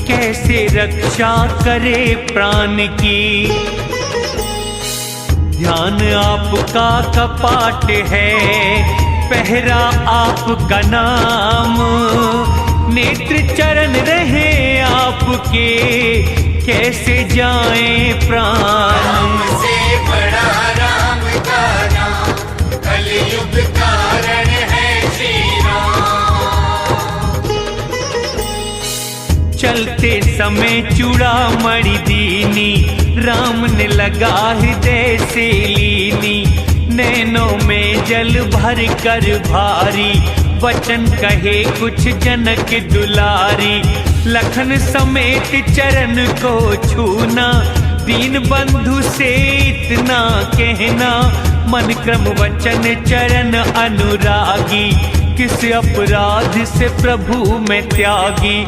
[SPEAKER 1] कैसे रक्षा करे प्राण की। ध्यान आपका कपाट है, पहरा आपका नाम। नेत्र चरण रहे आपके, कैसे जाए प्राण।
[SPEAKER 2] से बड़ा राम का नाम, कलयुग कारण है श्री राम।
[SPEAKER 1] चलते समय चूड़ामणि दीनी, राम ने लगा हृदय से लीनी। नैनों में जल भर कर भारी, वचन कहे कुछ जनक दुलारी। लखन समेत चरण को छूना, दीन बंधु से इतना कहना। मन क्रम वचन चरण अनुरागी, किस अपराध से प्रभु मैं त्यागी।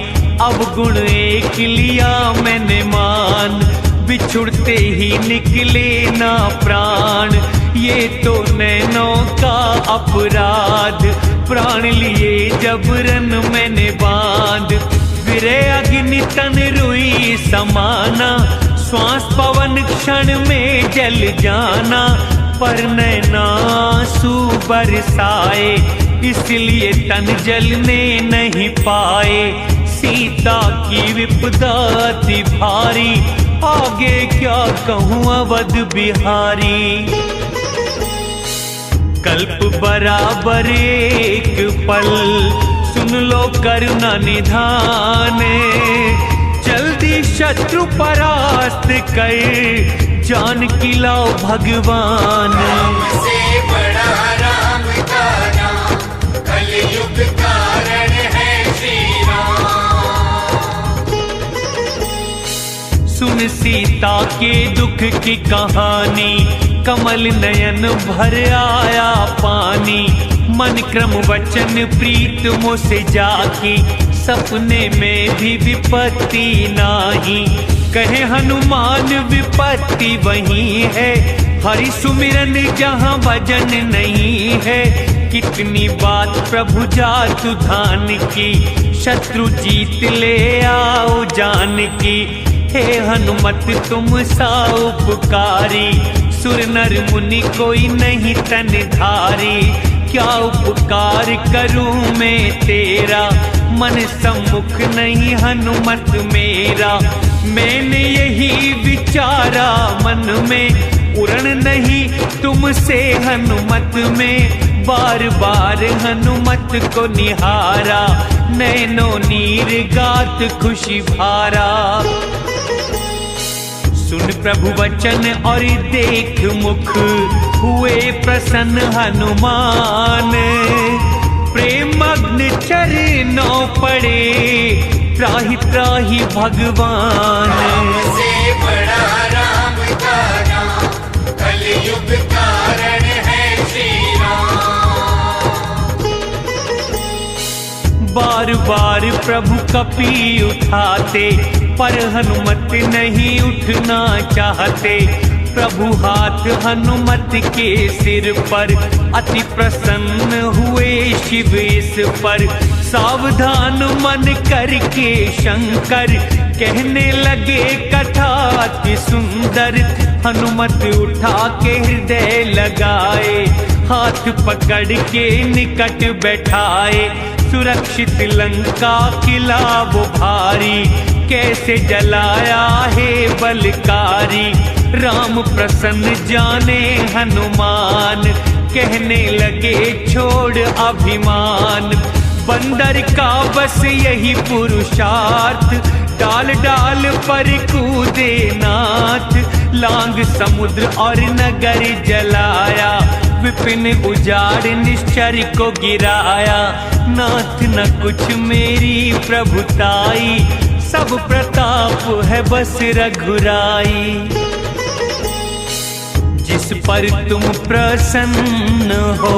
[SPEAKER 1] अब गुण एक लिया मैंने मान, बिछुड़ते ही निकले ना प्राण। ये तो नैनों का अपराध, प्राण लिए जबरन मैंने बांध। विरह अग्नि तन रुई समाना, श्वास पवन क्षण में जल जाना। पर नैना आंसू बरसाए, इसलिए तन जलने नहीं पाए। सीता की विपदा थी भारी, आगे क्या कहूँ अवध बिहारी। कल्प बराबर एक पल, सुन लो करुणा निधान। जल्दी शत्रु परास्त कर, जान की लाओ भगवान।
[SPEAKER 2] राम से बड़ा राम का नाम, कलयुग कारण है श्री राम।
[SPEAKER 1] सुन सीता के दुख की कहानी, कमल नयन भर आया पानी। मन क्रम वचन प्रीत मुझसे जाकी, सपने में भी विपत्ति नाही। कहे हनुमान विपत्ति वही है, हरि सुमिरन जहाँ भजन नहीं है। कितनी बात प्रभु जातु धान की, शत्रु जीत ले आओ जान की। हे हनुमत तुम सा उपकारी, सुर नर मुनि कोई नहीं तन धारी। क्या उपकार करूं मैं तेरा, मन सम्मुख नहीं हनुमत मेरा। मैंने यही विचारा मन में, उड़न नहीं तुमसे हनुमत में। बार बार हनुमत को निहारा, नैनो नीर गात खुशी भारा। सुन प्रभु वचन और देख मुख, हुए प्रसन्न हनुमान। प्रेमग्न चरणों पड़े, त्राहि त्राहि भगवान।
[SPEAKER 2] राम से बड़ा राम का नाम, कलयुग कारण है श्री राम।
[SPEAKER 1] बार बार प्रभु कपी उठाते, पर हनुमत नहीं उठना चाहते। प्रभु हाथ हनुमत के सिर पर, अति प्रसन्न हुए शिव इस पर। सावधान मन करके शंकर, कहने लगे कथा अति सुंदर। हनुमत उठा के हृदय लगाए, हाथ पकड़ के निकट बैठाए। सुरक्षित लंका किला वो भारी, कैसे जलाया है बलकारी। राम प्रसन्न जाने हनुमान, कहने लगे छोड़ अभिमान। बंदर का बस यही पुरुषार्थ, डाल डाल पर कूदे नाथ। लांग समुद्र और नगर जलाया, विपिन उजाड़ निश्चर को गिराया। नाथ न कुछ मेरी प्रभुताई, सब प्रताप है बस रघुराई। जिस पर तुम प्रसन्न हो,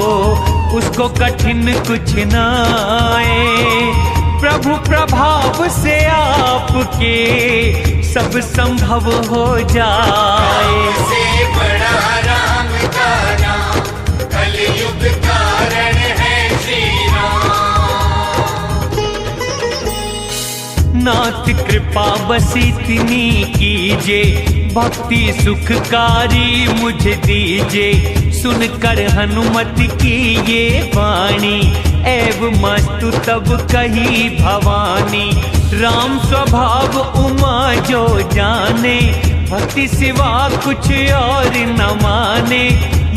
[SPEAKER 1] उसको कठिन कुछ न आए। प्रभु प्रभाव से आपके, सब संभव हो जाए।
[SPEAKER 2] राम से बड़ा राम का नाम, कलयुग कारण है श्री राम।
[SPEAKER 1] नाथ कृपा बस इतनी कीजे, भक्ति सुखकारी मुझे दीजे। सुनकर हनुमत की ये वाणी, एव मस्तु तब कही भवानी। राम स्वभाव उमा जो जाने, भक्ति सिवा कुछ और न माने।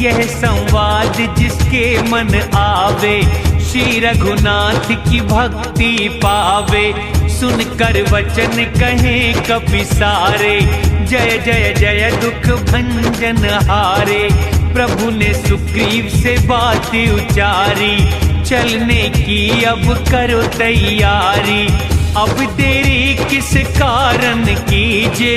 [SPEAKER 1] यह संवाद जिसके मन आवे, श्री रघुनाथ की भक्ति पावे। सुनकर वचन कहे कपि सारे, जय जय जय दुख भंजन हारे। प्रभु ने सुग्रीव से बात उचारी, चलने की अब करो तैयारी। अब देरी किस कारण कीजे,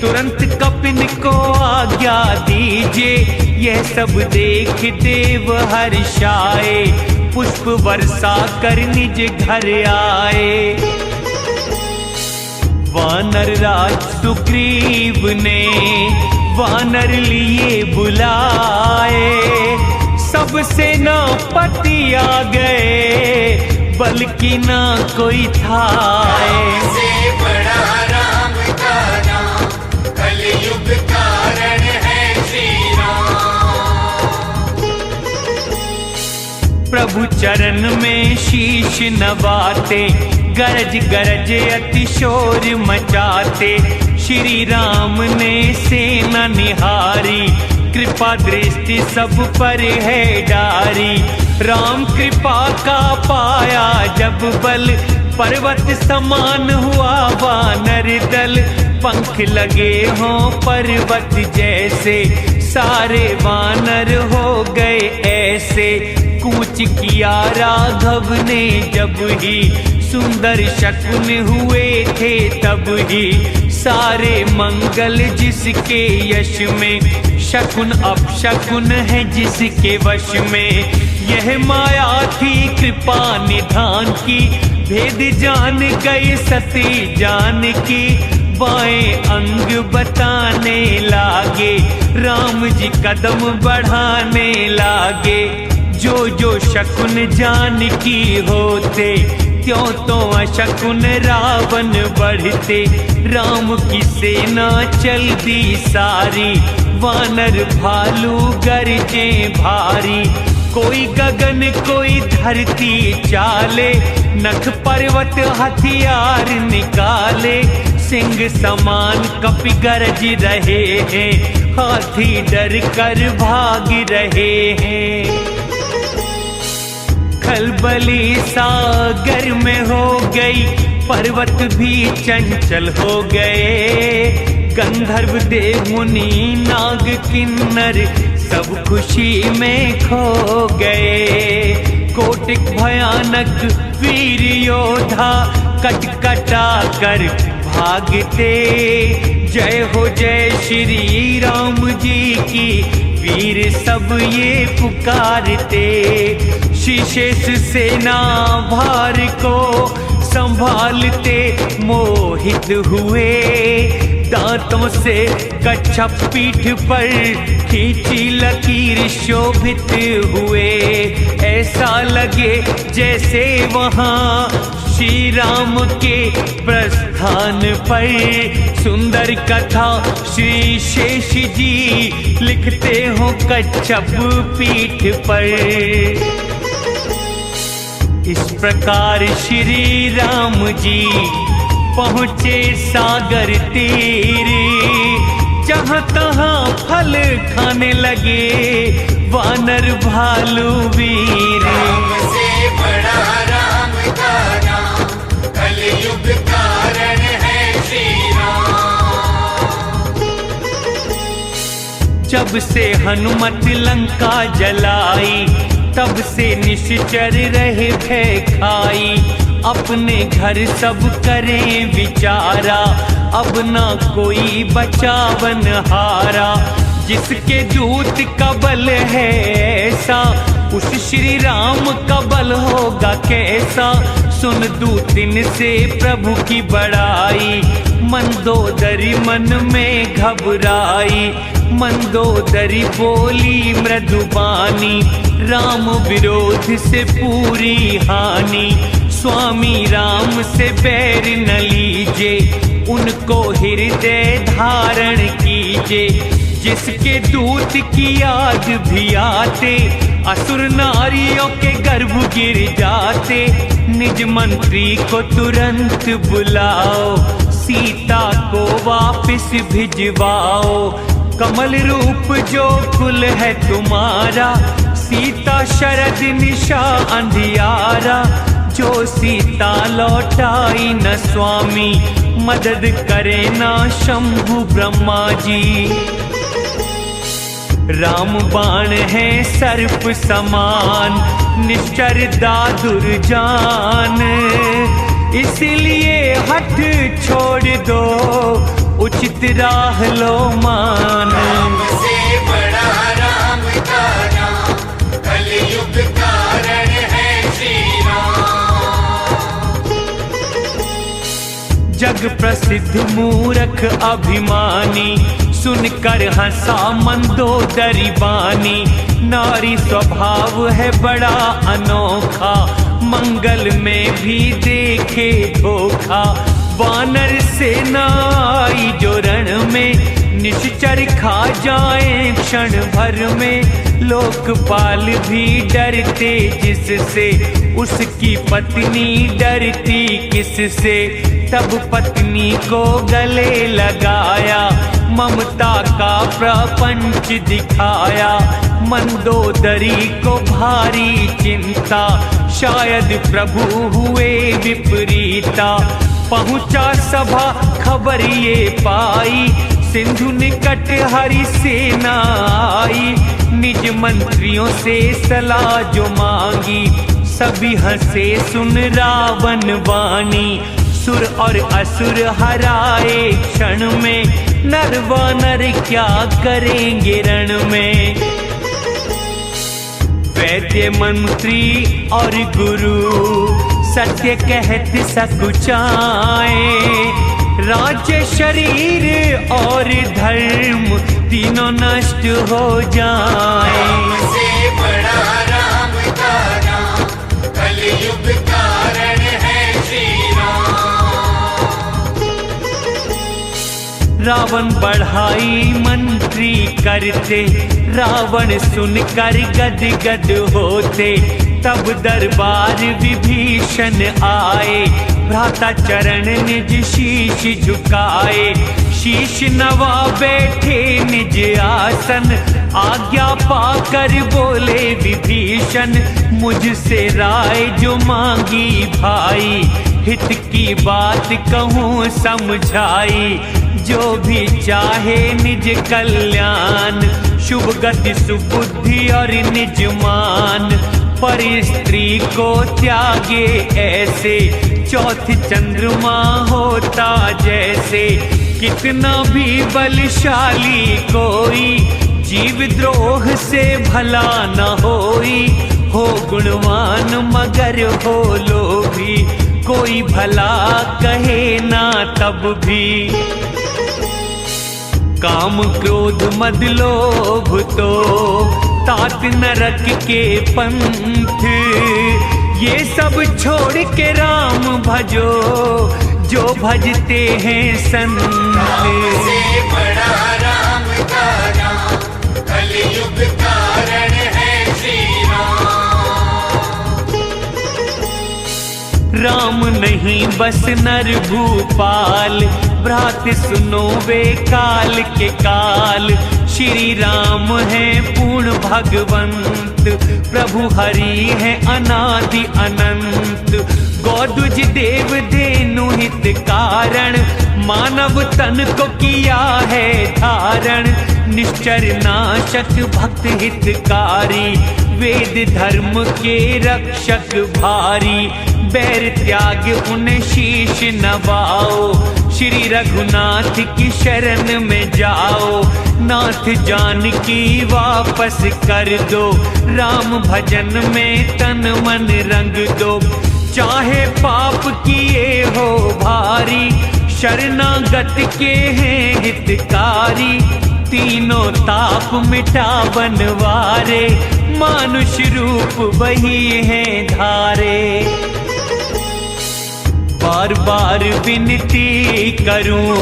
[SPEAKER 1] तुरंत कपिन को आज्ञा दीजे। यह सब देख देव हर्षाए, पुष्प वर्षा कर निज घर आए। वानर राज सुग्रीव ने वानर लिए बुलाए, सब सेनापति आ गए, बल्कि ना कोई था।
[SPEAKER 2] से बड़ा राम का नाम, कलयुग कारण है श्री राम।
[SPEAKER 1] प्रभु चरण में शीश नवाते, गरज गरज अतिशोर मचाते। श्री राम ने सेना निहारी, कृपा दृष्टि सब पर है डारी। राम कृपा का पाया जब बल, पर्वत समान हुआ वानर दल। पंख लगे हों पर्वत जैसे, सारे वानर हो गए ऐसे। कूच किया राघव ने जब ही, सुंदर शकुन हुए थे तब ही। सारे मंगल जिसके यश में, शकुन अपशकुन है जिसके वश में। यह माया थी कृपा निधान की, भेद जान गए सती जान की। बाएं अंग बताने लागे, राम जी कदम बढ़ाने लागे। जो जो शकुन जानकी होते, त्यों तो अशकुन रावण बढ़ते। राम की सेना चल दी सारी, वानर भालू गरजे भारी। कोई गगन कोई धरती चाले, नख पर्वत हथियार निकाले। सिंह समान कपि गरज रहे हैं, हाथी डर कर भाग रहे हैं। खलबली सागर में हो गई, पर्वत भी चंचल हो गए। गंधर्व देव मुनि नाग किन्नर, सब खुशी में खो गए। कोटिक भयानक वीर योद्धा, कटकटा कर भागते। जय हो जय श्री राम जी की, वीर सब ये पुकारते। शीशेष सेना भार को संभालते, मोहित हुए। दांतों से कच्छप पीठ पर खींची लकीर शोभित हुए। ऐसा लगे जैसे वहाँ श्री राम के प्रस्थान पर। सुंदर कथा श्री शेष जी लिखते हो कच्छप पीठ पर। इस प्रकार श्री राम जी पहुँचे सागर तीर, जहाँ तहाँ फल खाने लगे वानर भालू वीर।
[SPEAKER 2] राम से बड़ा राम का नाम, कलयुग कारण है श्री राम।
[SPEAKER 1] जब से हनुमत लंका जलाई, तब से निश्चर रहे भय खाई। अपने घर सब करें विचारा, अब ना कोई बचावन हारा। जिसके दूत का बल है ऐसा, उस श्री राम का बल होगा कैसा। सुन दूतिन से प्रभु की बड़ाई, मंदोदरी मन में घबराई। मंदोदरी बोली मृदुबानी, राम विरोध से पूरी हानि। स्वामी राम से बैर न लीजे, उनको हृदय धारण कीजे। जिसके दूत की याद भी आते, असुर नारियों के गर्भ गिर जाते। निज मंत्री को तुरंत बुलाओ, सीता को वापस भिजवाओ। कमल रूप जो कुल है तुम्हारा, सीता शरद निशा अंधियारा। जो सीता लौटाई न स्वामी, मदद करे ना शंभु ब्रह्मा जी। राम बाण है सर्प समान, निश्चर दादुर जान। इसलिए हठ छोड़ दो, उचित राह लो मान।
[SPEAKER 2] राम से बड़ा राम का नाम, कलयुग कारण है श्री राम।
[SPEAKER 1] जग प्रसिद्ध मूरख अभिमानी, सुनकर हंसा मंदोदरी बानी। नारी स्वभाव है बड़ा अनोखा, मंगल में भी देखे धोखा। वानर सेना आई जो रण में, निश्चर खा जाए क्षण भर में। लोकपाल भी डरते जिससे, उसकी पत्नी डरती किससे। तब पत्नी को गले लगाया, ममता का प्रपंच दिखाया। मंदोदरी को भारी चिंता, शायद प्रभु हुए विपरीता। पहुंचा सभा खबर ये पाई, सिंधु निकट हरि सेना आई। निज मंत्रियों से सलाह जो मांगी, सभी हंसे सुन रावण वाणी। सुर और असुर हराए क्षण में, नर वानर क्या करेंगे रण में। वैद्य मंत्री और गुरु सत्य कहत सकुचाए। राज्य शरीर और धर्म तीनों नष्ट हो जाए।
[SPEAKER 2] से बड़ा राम का नाम, कलयुग कारण है श्री राम।
[SPEAKER 1] रावण बढ़ाई मंत्री करते, रावण सुनकर गद गद होते। तब दरबार विभीषण आए, भ्राता चरण निज शीश झुकाए। शीश नवा बैठे निज आसन, आज्ञा पाकर बोले विभीषण। मुझसे राय जो मांगी भाई, हित की बात कहूँ समझाई। जो भी चाहे निज कल्याण, शुभ गति सुबुद्धि और निज मान। पर स्त्री को त्यागे ऐसे, चौथी चंद्रमा होता जैसे। कितना भी बलशाली कोई, जीव द्रोह से भला न होई। हो गुणवान मगर हो लोभी, कोई भला कहे ना तब भी। काम क्रोध मद लोभ तो तात नरक के पंथ। ये सब छोड़ के राम भजो, जो भजते हैं संत।
[SPEAKER 2] से बड़ा राम का नाम, कलयुग कारण है श्री राम।
[SPEAKER 1] राम नहीं बस नर भूपाल, भ्रात सुनो वे काल के काल। श्री राम है पूर्ण भगवंत, प्रभु हरि है अनादि अनंत। गौदुज देव धेनु हित कारण, मानव तन को किया है धारण। निश्चर नाशक भक्त हितकारी, वेद धर्म के रक्षक भारी। बैर त्याग उन्हें शीश नवाओ, श्री रघुनाथ की शरण में जाओ। नाथ जानकी वापस कर दो, राम भजन में तन मन रंग दो। चाहे पाप किए हो भारी, शरणागत के हैं हितकारी। तीनों ताप मिटा बनवारे, मानुष रूप वही है धारे। बार बार विनती करूं,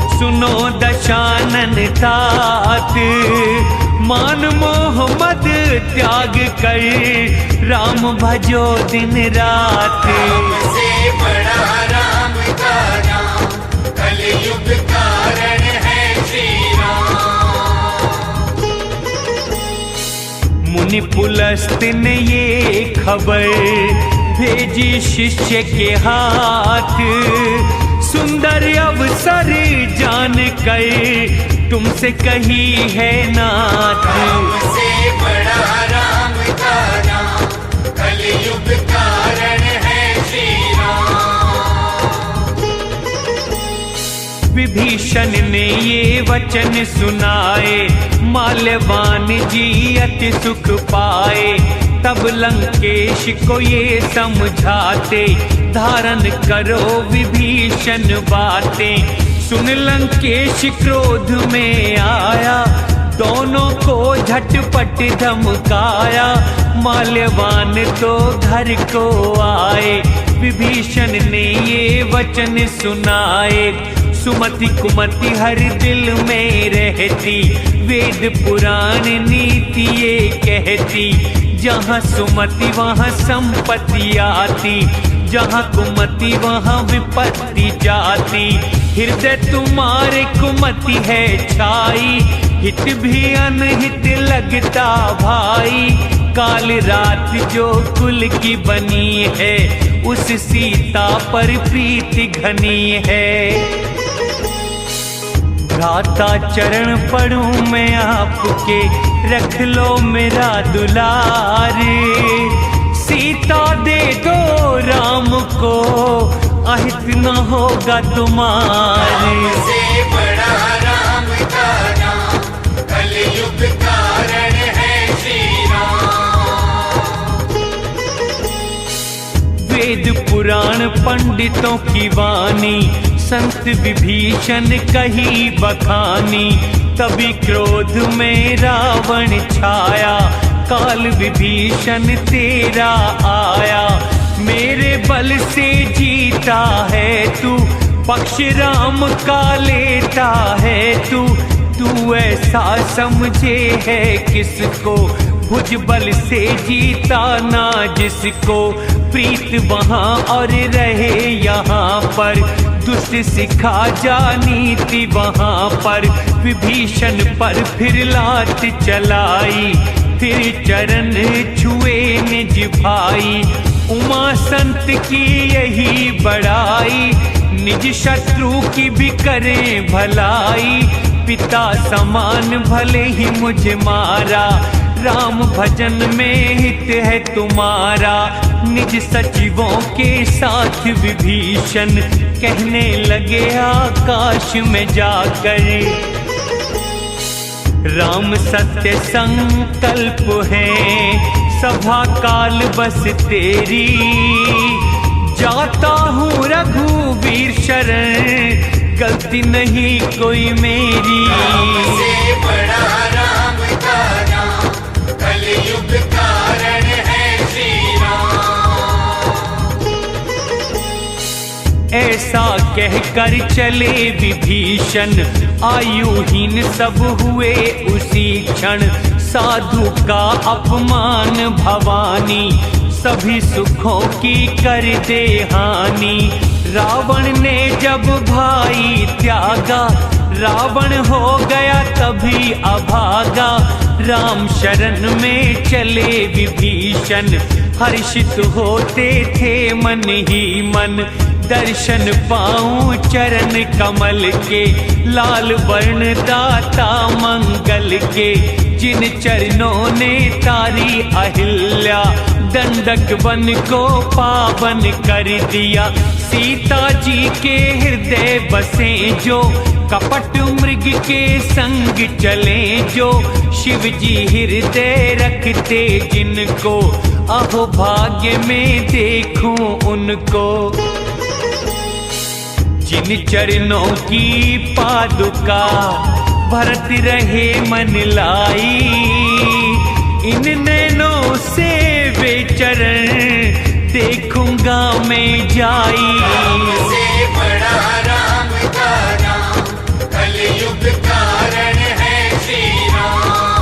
[SPEAKER 1] सुनो दशानन तात। मान मोह मद त्याग कर, राम भजो दिन रात।
[SPEAKER 2] से बड़ा राम का नाम, कलयुग कारण है श्री राम।
[SPEAKER 1] मुनि पुलस्त ने ये खबर भेजी शिष्य के हाथ। सुंदर अवसर जान कर तुमसे कही है नाथ।
[SPEAKER 2] से बड़ा राम का नाम, कलयुग कारण है श्री राम।
[SPEAKER 1] विभीषण ने ये वचन सुनाए, माल्यवान जी अति सुख पाए। तब लंकेश को ये समझाते, धारण करो विभीषण बातें। सुन लंकेश क्रोध में आया, दोनों को झटपट धमकाया। माल्यवान तो घर को आए, विभीषण ने ये वचन सुनाए। सुमति कुमति हर दिल में रहती, वेद पुराण नीति ये कहती, जहाँ सुमति वहाँ संपत्ति आती, जहाँ कुमति वहाँ विपत्ति जाती। हृदय तुम्हारे कुमति है छाई, हित भी अनहित लगता भाई। काल रात जो कुल की बनी है, उस सीता पर प्रीति घनी है। भ्राता चरण पढ़ूं मैं आपके, रख लो मेरा दुलार। सीता दे दो राम को, अहित न होगा तुम्हारे।
[SPEAKER 2] से बड़ा राम का नाम, कलयुग कारण है श्री राम।
[SPEAKER 1] वेद पुराण पंडितों की वाणी, संत विभीषण कही बखानी। तभी क्रोध में रावण छाया, काल विभीषण तेरा आया। मेरे बल से जीता है तू, पक्ष राम का लेता है तू। तू ऐसा समझे है किसको, भुज बल से जीता ना जिसको। प्रीत वहाँ और रहे यहाँ पर, दुष्ट सिखा जा नीति वहाँ पर। विभीषण पर फिर लात चलाई, फिर चरण छुए निज भाई। उमा संत की यही बड़ाई, निज शत्रु की भी करें भलाई। पिता समान भले ही मुझे मारा, राम भजन में हित है तुम्हारा। निज सचिवों के साथ विभीषण, कहने लगे आकाश में जाकर। राम सत्य संकल्प है, सभा काल बस तेरी। जाता हूँ रघुवीर शरण, गलती नहीं कोई मेरी।
[SPEAKER 2] से बड़ा राम का नाम, कलयुग कारण है श्री राम।
[SPEAKER 1] ऐसा कहकर चले विभीषण, आयुहीन सब हुए उसी क्षण। साधु का अपमान भवानी, सभी सुखों की कर दे हानि। रावण ने जब भाई त्यागा, रावण हो गया तभी अभागा। राम शरण में चले विभीषण, हर्षित होते थे मन ही मन। दर्शन पाऊं चरण कमल के, लाल वर्ण दाता मंगल के। जिन चरणों ने तारी अहिल्या, दंडक वन को पावन कर दिया। सीता जी के हृदय बसे जो, कपट मृग के संग चले जो। शिव जी हृदय रखते जिनको, अहो भाग्य में देखूं उनको। जिन चरणों की पादुका, भरत रहे मन लाई। इन नैनों से वे चरण, देखूंगा मैं जाई।
[SPEAKER 2] से बड़ा राम का नाम, कलयुग कारण है श्री राम।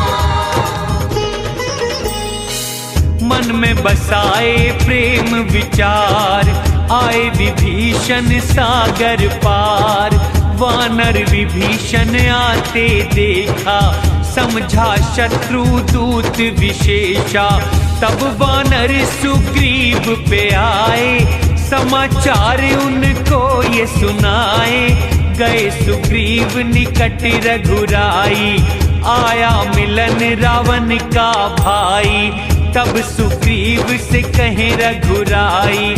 [SPEAKER 1] मन में बसाए प्रेम विचार, आए विभीषण सागर पार। वानर विभीषण आते देखा, समझा शत्रु दूत विशेषा। तब वानर सुग्रीव पे आए, समाचार उनको ये सुनाए। गए सुग्रीव निकट रघुराई, आया मिलन रावण का भाई। तब सुग्रीव से कहे रघुराई,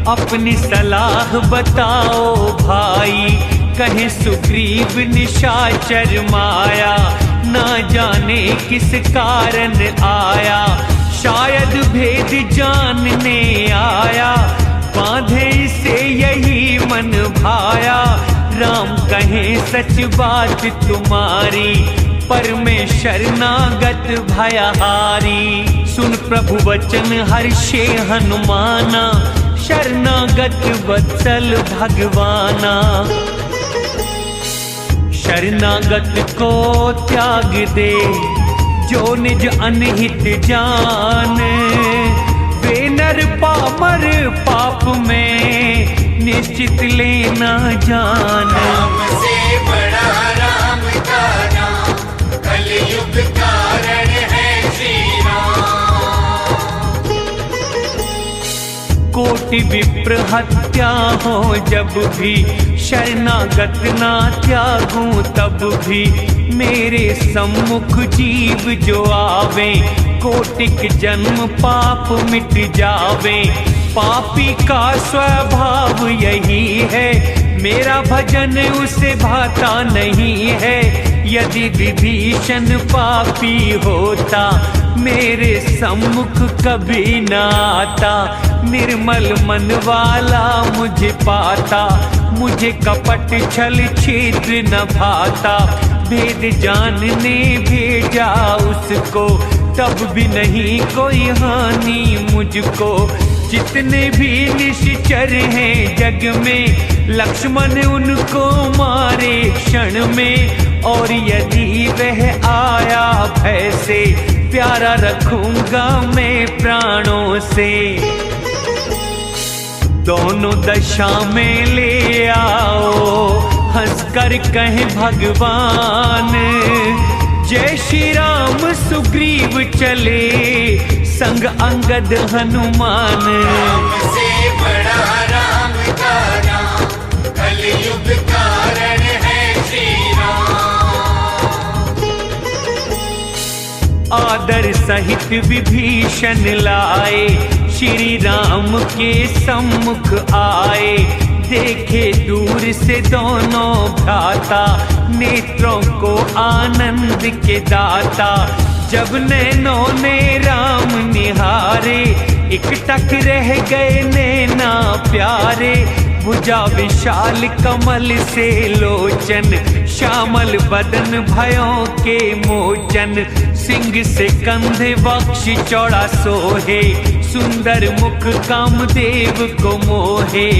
[SPEAKER 1] अपनी सलाह बताओ भाई। कहे सुग्रीव निशाचर माया, ना जाने किस कारण आया। शायद भेद जानने आया, बांधे से यही मन भाया। राम कहे सच बात तुम्हारी, पर मैं शरणागत भयहारी। सुन प्रभु वचन हर्षे हनुमाना, शरणागत वत्सल भगवाना। शरणागत को त्याग दे जो निज अनहित जान। वे नर पामर पाप में निश्चित लेना जान।
[SPEAKER 2] राम से बड़ा राम का नाम, कलयुग कारण है श्री राम।
[SPEAKER 1] कोटि विप्र हत्या हो जब भी, शरणागत ना त्यागूं तब भी। मेरे सम्मुख जीव जो आवे, कोटिक जन्म पाप मिट जावे। पापी का स्वभाव यही है, मेरा भजन उसे भाता नहीं है। यदि विभीषण पापी होता, मेरे सम्मुख कभी न आता। निर्मल मन वाला मुझे पाता, मुझे कपट छल छिद्र न भाता। भेद जानने भेजा उसको, तब भी नहीं कोई हानि मुझको। जितने भी निश्चर हैं जग में, लक्ष्मण उनको मारे क्षण में। और यदि वह आया भय से, प्यारा रखूंगा मैं प्राणों से। दोनों दशा में ले आओ, हंसकर कहें भगवान। जय श्री राम सुग्रीव चले, संग अंगद हनुमान।
[SPEAKER 2] राम से बड़ा राम का नाम, कलयुग कारण है श्री राम।
[SPEAKER 1] आदर सहित विभीषण लाए, श्री राम के सम्मुख आए। देखे दूर से दोनों भ्राता, नेत्रों को आनंद के दाता। जब नैनों ने राम निहारे, एकटक रह गए नैना प्यारे। भुजा विशाल कमल से लोचन, श्यामल बदन भयों के मोचन। सिंह से कंधे वक्ष चौड़ा सोहे, सुंदर मुख कामदेव को मोहे।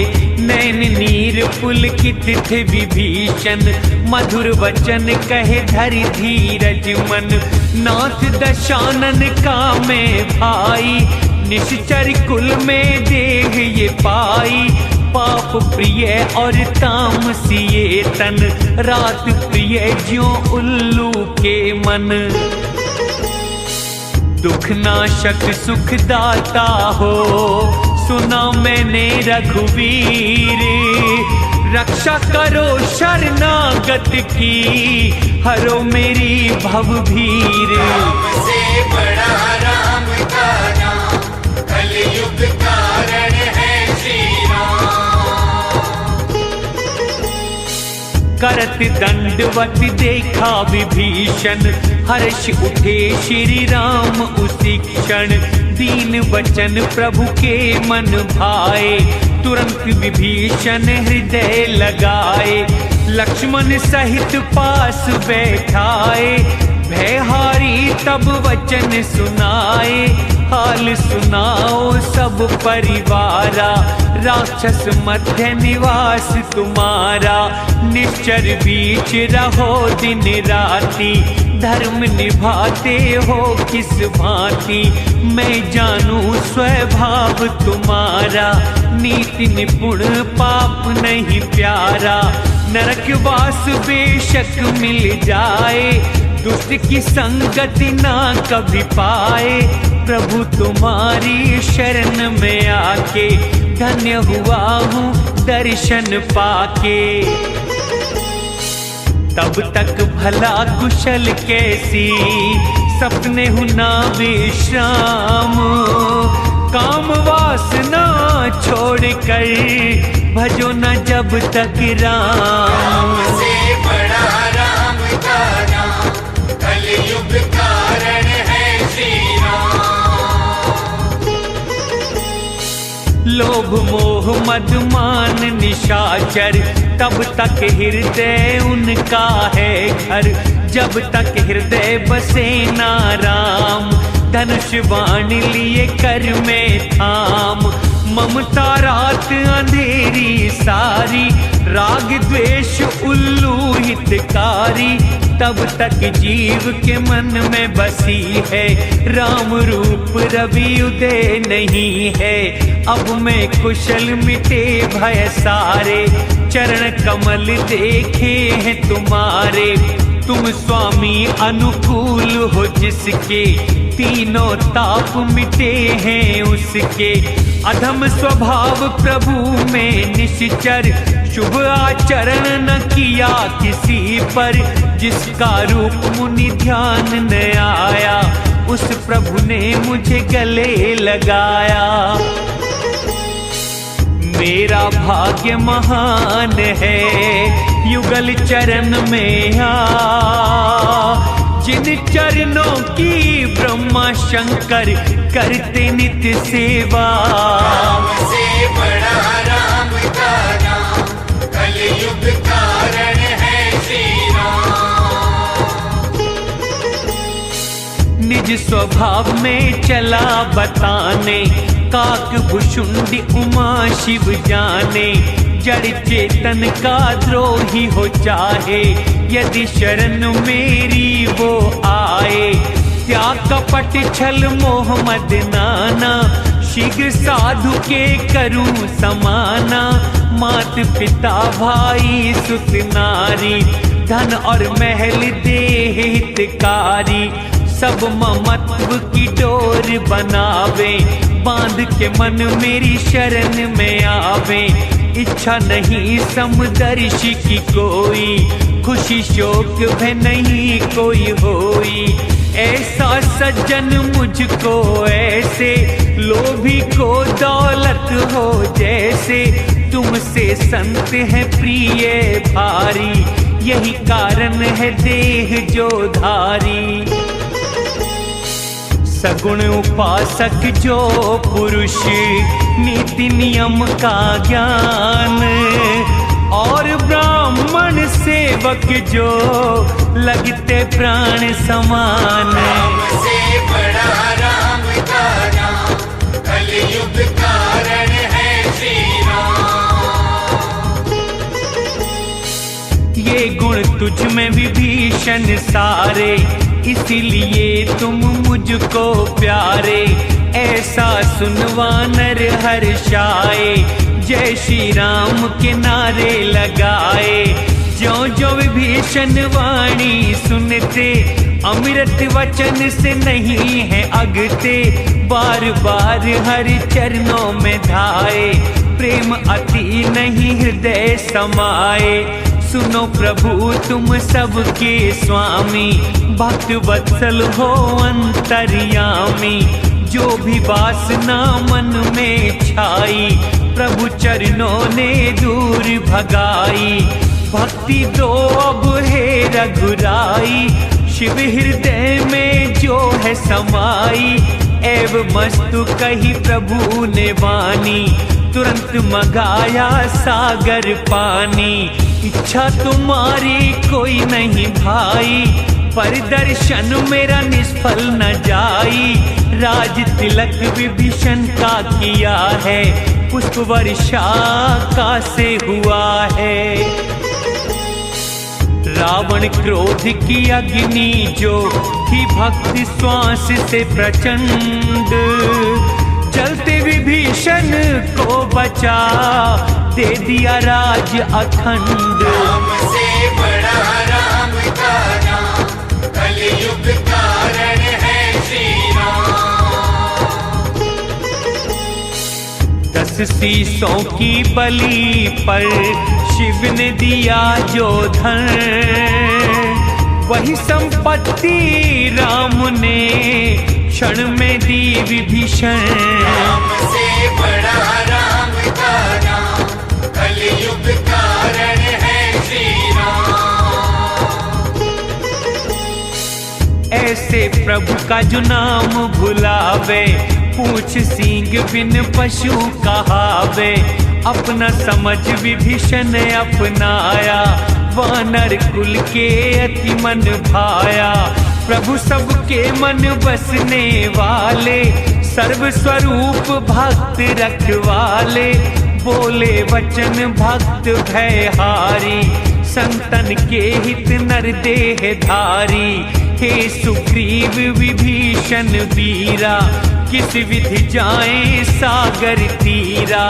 [SPEAKER 1] नैन नीर पुलकित थे विभीषण, मधुर वचन कहे धरि धीरज मन। नाथ दशानन का मैं भाई, निश्चर कुल में देह ये पाई। पाप प्रिय और तामसिए तन, रात प्रिय ज्यों उल्लू के मन। दुख नाशक सुख दाता हो, सुना मैंने रघुवीर। रक्षा करो शरणागत की, हरो मेरी भवभीर।
[SPEAKER 2] राम से बड़ा राम का नाम, कलयुग कारण है श्री राम।
[SPEAKER 1] करत दंडवत देखा विभीषण, हर्ष उठे श्री राम उसी क्षण। दीन वचन प्रभु के मन भाए, तुरंत विभीषण हृदय लगाए। लक्ष्मण सहित पास बैठाए, भयहारी तब वचन सुनाए। हाल सुनाओ सब परिवारा, राक्षस मध्य निवास तुम्हारा। निश्चर बीच रहो दिन राति, धर्म निभाते हो किस भांति। मैं जानू स्वभाव तुम्हारा, नीति निपुण पाप नहीं प्यारा। नरकवास बेशक मिल जाए, दुष्ट की संगति ना कभी पाए। प्रभु तुम्हारी शरण में आके, धन्य हुआ हूँ दर्शन पाके। तब तक भला कुशल कैसी, सपने हूँ ना विश्राम। काम वासना छोड़ कर, भजो न जब तक राम।
[SPEAKER 2] राम से बड़ा राम का नाम, कलयुग कारण है श्री राम।
[SPEAKER 1] लोभ मोह मद मान निशाचर, तब तक हृदय उनका है घर। जब तक हृदय बसे ना राम, धनुष बाण लिए कर में थाम। ममता रात अंधेरी सारी, राग द्वेष उल्लू हितकारी, तब तक जीव के मन में बसी है, राम रूप रवि उदय नहीं है। अब मैं कुशल मिटे भय सारे, चरण कमल देखे हैं तुम्हारे। तुम स्वामी अनुकूल हो जिसके, तीनों ताप मिटे हैं उसके। अधम स्वभाव प्रभु में निश्चर, शुभ आचरण न किया किसी पर। जिसका रूप मुनि ध्यान न आया, उस प्रभु ने मुझे गले लगाया। मेरा भाग्य महान है युगल चरण में आ, जिन चरणों की ब्रह्मा शंकर करते नित्य सेवा।
[SPEAKER 2] राम से बड़ा राम का नाम, कलयुग कारण है श्री राम।
[SPEAKER 1] निज स्वभाव में चला बताने, काक भुषुंडी उमा शिव जाने। जड़ चेतन का द्रोही हो चाहे, यदि शरण मेरी वो आए। त्याग कपट छल मोह मद नाना, शीघ्र साधु के करूं समाना। मात पिता भाई सुत नारी, धन और महल देह हितकारी। सब ममत्व की डोर बनावे, बांध के मन मेरी शरण में आवे। इच्छा नहीं समदर्शी की कोई, खुशी शोक भय नहीं कोई होई। ऐसा सज्जन मुझको ऐसे, लोभी को दौलत हो जैसे। तुमसे संत है प्रिय भारी, यही कारण है देह जो धारी। सगुण उपासक जो पुरुष, नीति नियम का ज्ञान। और ब्राह्मण सेवक जो, लगते प्राण समान।
[SPEAKER 2] राम से बड़ा राम का नाम, कलयुग कारण है श्री राम।
[SPEAKER 1] ये गुण तुझ में विभीषण सारे, इसीलिए तुम मुझको प्यारे। ऐसा सुनवा नर हर्षाए, जय श्री राम के नारे लगाए। जो जो विभीषण वाणी सुनते, अमृत वचन से नहीं है अगते। बार बार हरि चरणों में धाए, प्रेम अति नहीं हृदय समाए। सुनो प्रभु तुम सबके स्वामी, भक्त वत्सल हो अंतर्यामी। जो भी वासना मन में छाई, प्रभु चरणों ने दूर भगाई। भक्ति दो अब है रघुराई, शिव हृदय में जो है समाई। एव मस्तु कही प्रभु ने वाणी, तुरंत मगाया सागर पानी। इच्छा तुम्हारी कोई नहीं भाई, पर दर्शन मेरा निष्फल न जाई। राज तिलक विभीषण का किया है, पुष्प वर्षा का से हुआ है। रावण क्रोध की अग्नि जो थी, भक्ति श्वास से प्रचंड। जलते विभीषण को बचा, दे दिया राज अखंड।
[SPEAKER 2] राम से बड़ा राम का नाम, कलयुग कारण है श्री राम।
[SPEAKER 1] 10 शीशों की बलि पर शिव ने दिया जो धन, वही संपत्ति राम ने क्षण में दी विभीषण।
[SPEAKER 2] राम से बड़ा राम का नाम, कलयुग कारण है श्री राम।
[SPEAKER 1] ऐसे प्रभु का जो नाम भुलावे, पूछ सींग बिन पशु कहावे। अपना समझ विभीषण अपनाया, वानर कुल के अति मन भाया। प्रभु सबके मन बसने वाले, सर्व स्वरूप भक्त रखवाले, बोले वचन भक्त भयहारी, संतन के हित नर देह धारी। हे सुग्रीव विभीषण वीरा, किस विधि जाएं सागर तीरा,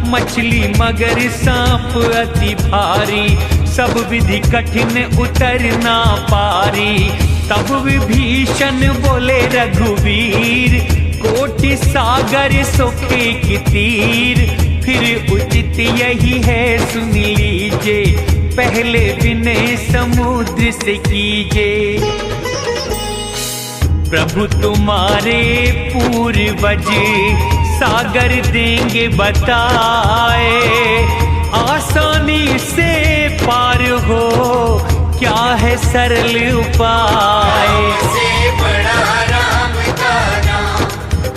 [SPEAKER 1] मछली मगर सांप अति भारी, सब विधि कठिन उतरना पारी। तब विभीषण बोले रघुवीर, कोटि सागर सोखे की तीर, फिर उचित यही है सुन लीजिए, पहले विनय समुद्र से कीजिए। प्रभु तुम्हारे पूर्वज सागर देंगे बताए, आसानी से पार हो क्या है सरल उपाय।
[SPEAKER 2] से बड़ा राम का नाम,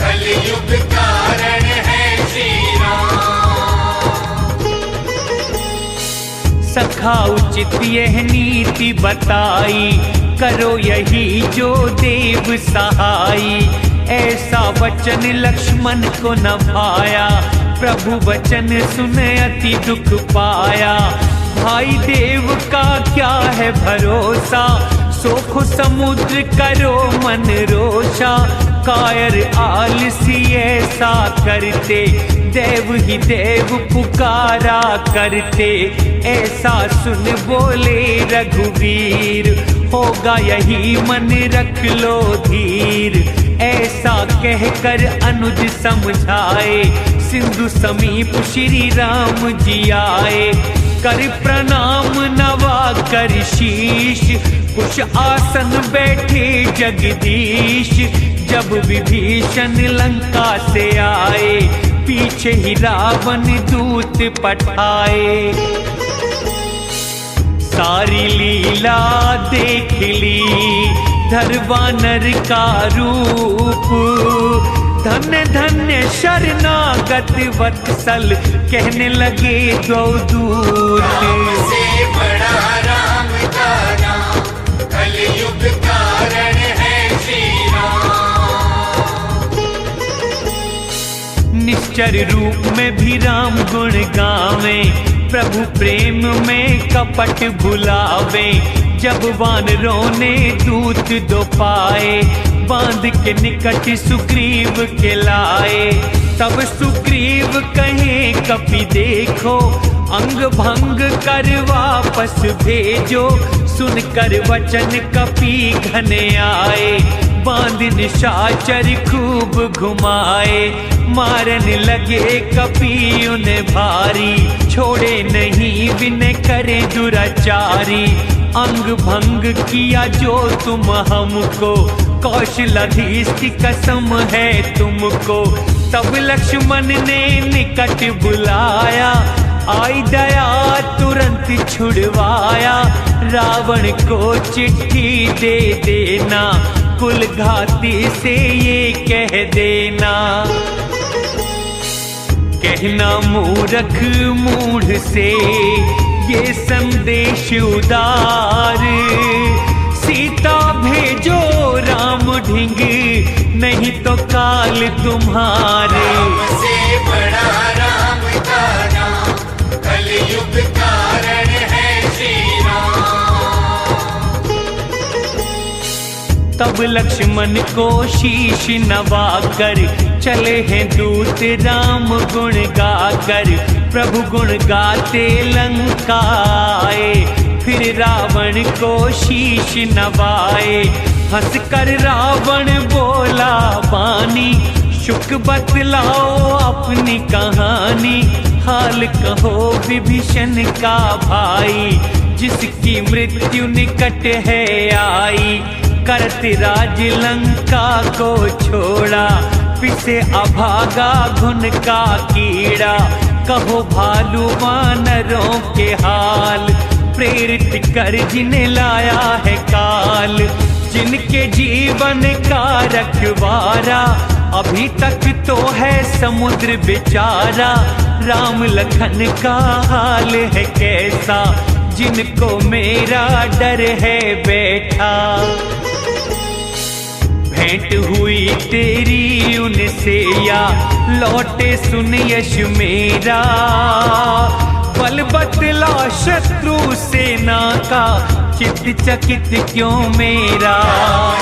[SPEAKER 2] कलयुग कारण है श्री राम।
[SPEAKER 1] सखा उचित यह नीति बताई, करो यही जो देव सहाई। ऐसा वचन लक्ष्मण को न भाया, प्रभु वचन सुन अति दुख पाया। भाई देव का क्या है भरोसा, सोख समुद्र करो मन रोषा। कायर आलसी ऐसा करते, देव ही देव पुकारा करते। ऐसा सुन बोले रघुवीर, होगा यही मन रख लो धीर। ऐसा कहकर अनुज समझाए, सिंधु समीप श्री राम जी आए। कर प्रणाम नवा कर शीश, कुश आसन बैठे जगदीश। जब विभीषण लंका से आए, पीछे ही रावण दूत पठाए। सारी लीला देख ली, धरवानर का रूप। धन्य धन्य शरणागत वत्सल, कहने लगे दो दूत।
[SPEAKER 2] से बड़ा राम का नाम, कलयुग कारण है श्री राम।
[SPEAKER 1] निश्चर रूप में भी राम गुण गावे, प्रभु प्रेम में कपट भुलावे। जब वानरों ने दूत दो पाए, बांध के निकट सुग्रीव के लाए। तब सुग्रीव कहे कपि देखो, अंग भंग कर वापस भेजो। सुनकर वचन कपि घने आए, बांध निशाचर खूब घुमाए। मारन लगे कपि उन्हें भारी, छोड़े नहीं विनय करे दुराचारी। अंग भंग किया जो तुम हमको, कौशलाधीश की कसम है तुमको। तब लक्ष्मण ने निकट बुलाया, आई दया तुरंत छुड़वाया। रावण को चिट्ठी दे देना, कुल घाती से ये कह देना। कहना मूर्ख मूढ़ से ये संदेश उदार, सीता भेजो राम ढिंग, नहीं तो काल तुम्हारे।
[SPEAKER 2] से बड़ा राम का नाम, कलयुग कारण है श्री राम।
[SPEAKER 1] तब लक्ष्मण को शीश नवाकर, चले हैं दूत राम गुण गाकर। प्रभु गुण गाते लंका आए, फिर रावण को शीश नवाए। हंस कर रावण बोला बानी, शुक बतलाओ अपनी कहानी। हाल कहो विभीषण का भाई, जिसकी मृत्यु निकट है आई। करत राज लंका को छोड़ा, पिसे अभागा घुन का कीड़ा। कहो भालू वानरों के हाल, प्रेरित कर जिन्हें लाया है काल। जिनके जीवन का रखवारा, अभी तक तो है समुद्र बेचारा। राम लखन का हाल है कैसा, जिनको मेरा डर है बैठा। भेंट हुई तेरी उनसे या लौटे सुन यश मेरा। बल बतला शत्रु सेना का, चित चकित क्यों मेरा।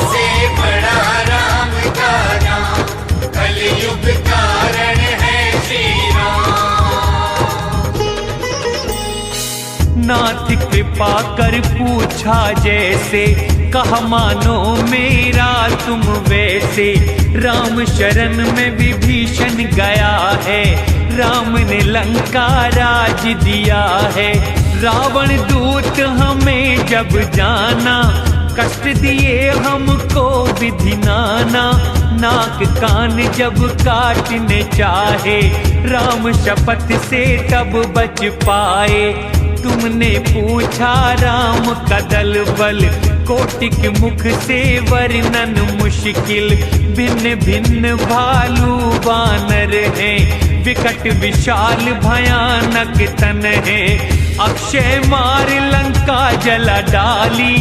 [SPEAKER 2] से बड़ा राम का नाम, कलयुग कारण है श्री राम।
[SPEAKER 1] नाथ कृपा कर पूछा जैसे, कहा मानो मेरा तुम वैसे। राम शरण में विभीषण गया है, राम ने लंका राज दिया है। रावण दूत हमें जब जाना, कष्ट दिए हमको विधि नाना। नाक कान जब काटने चाहे, राम शपथ से तब बच पाए। तुमने पूछा राम का दल बल, कोटिक मुख से वर्णन मुश्किल। भिन्न भिन्न भालू वानर हैं, विकट विशाल भयानक तन है। अक्षय मार लंका जला डाली,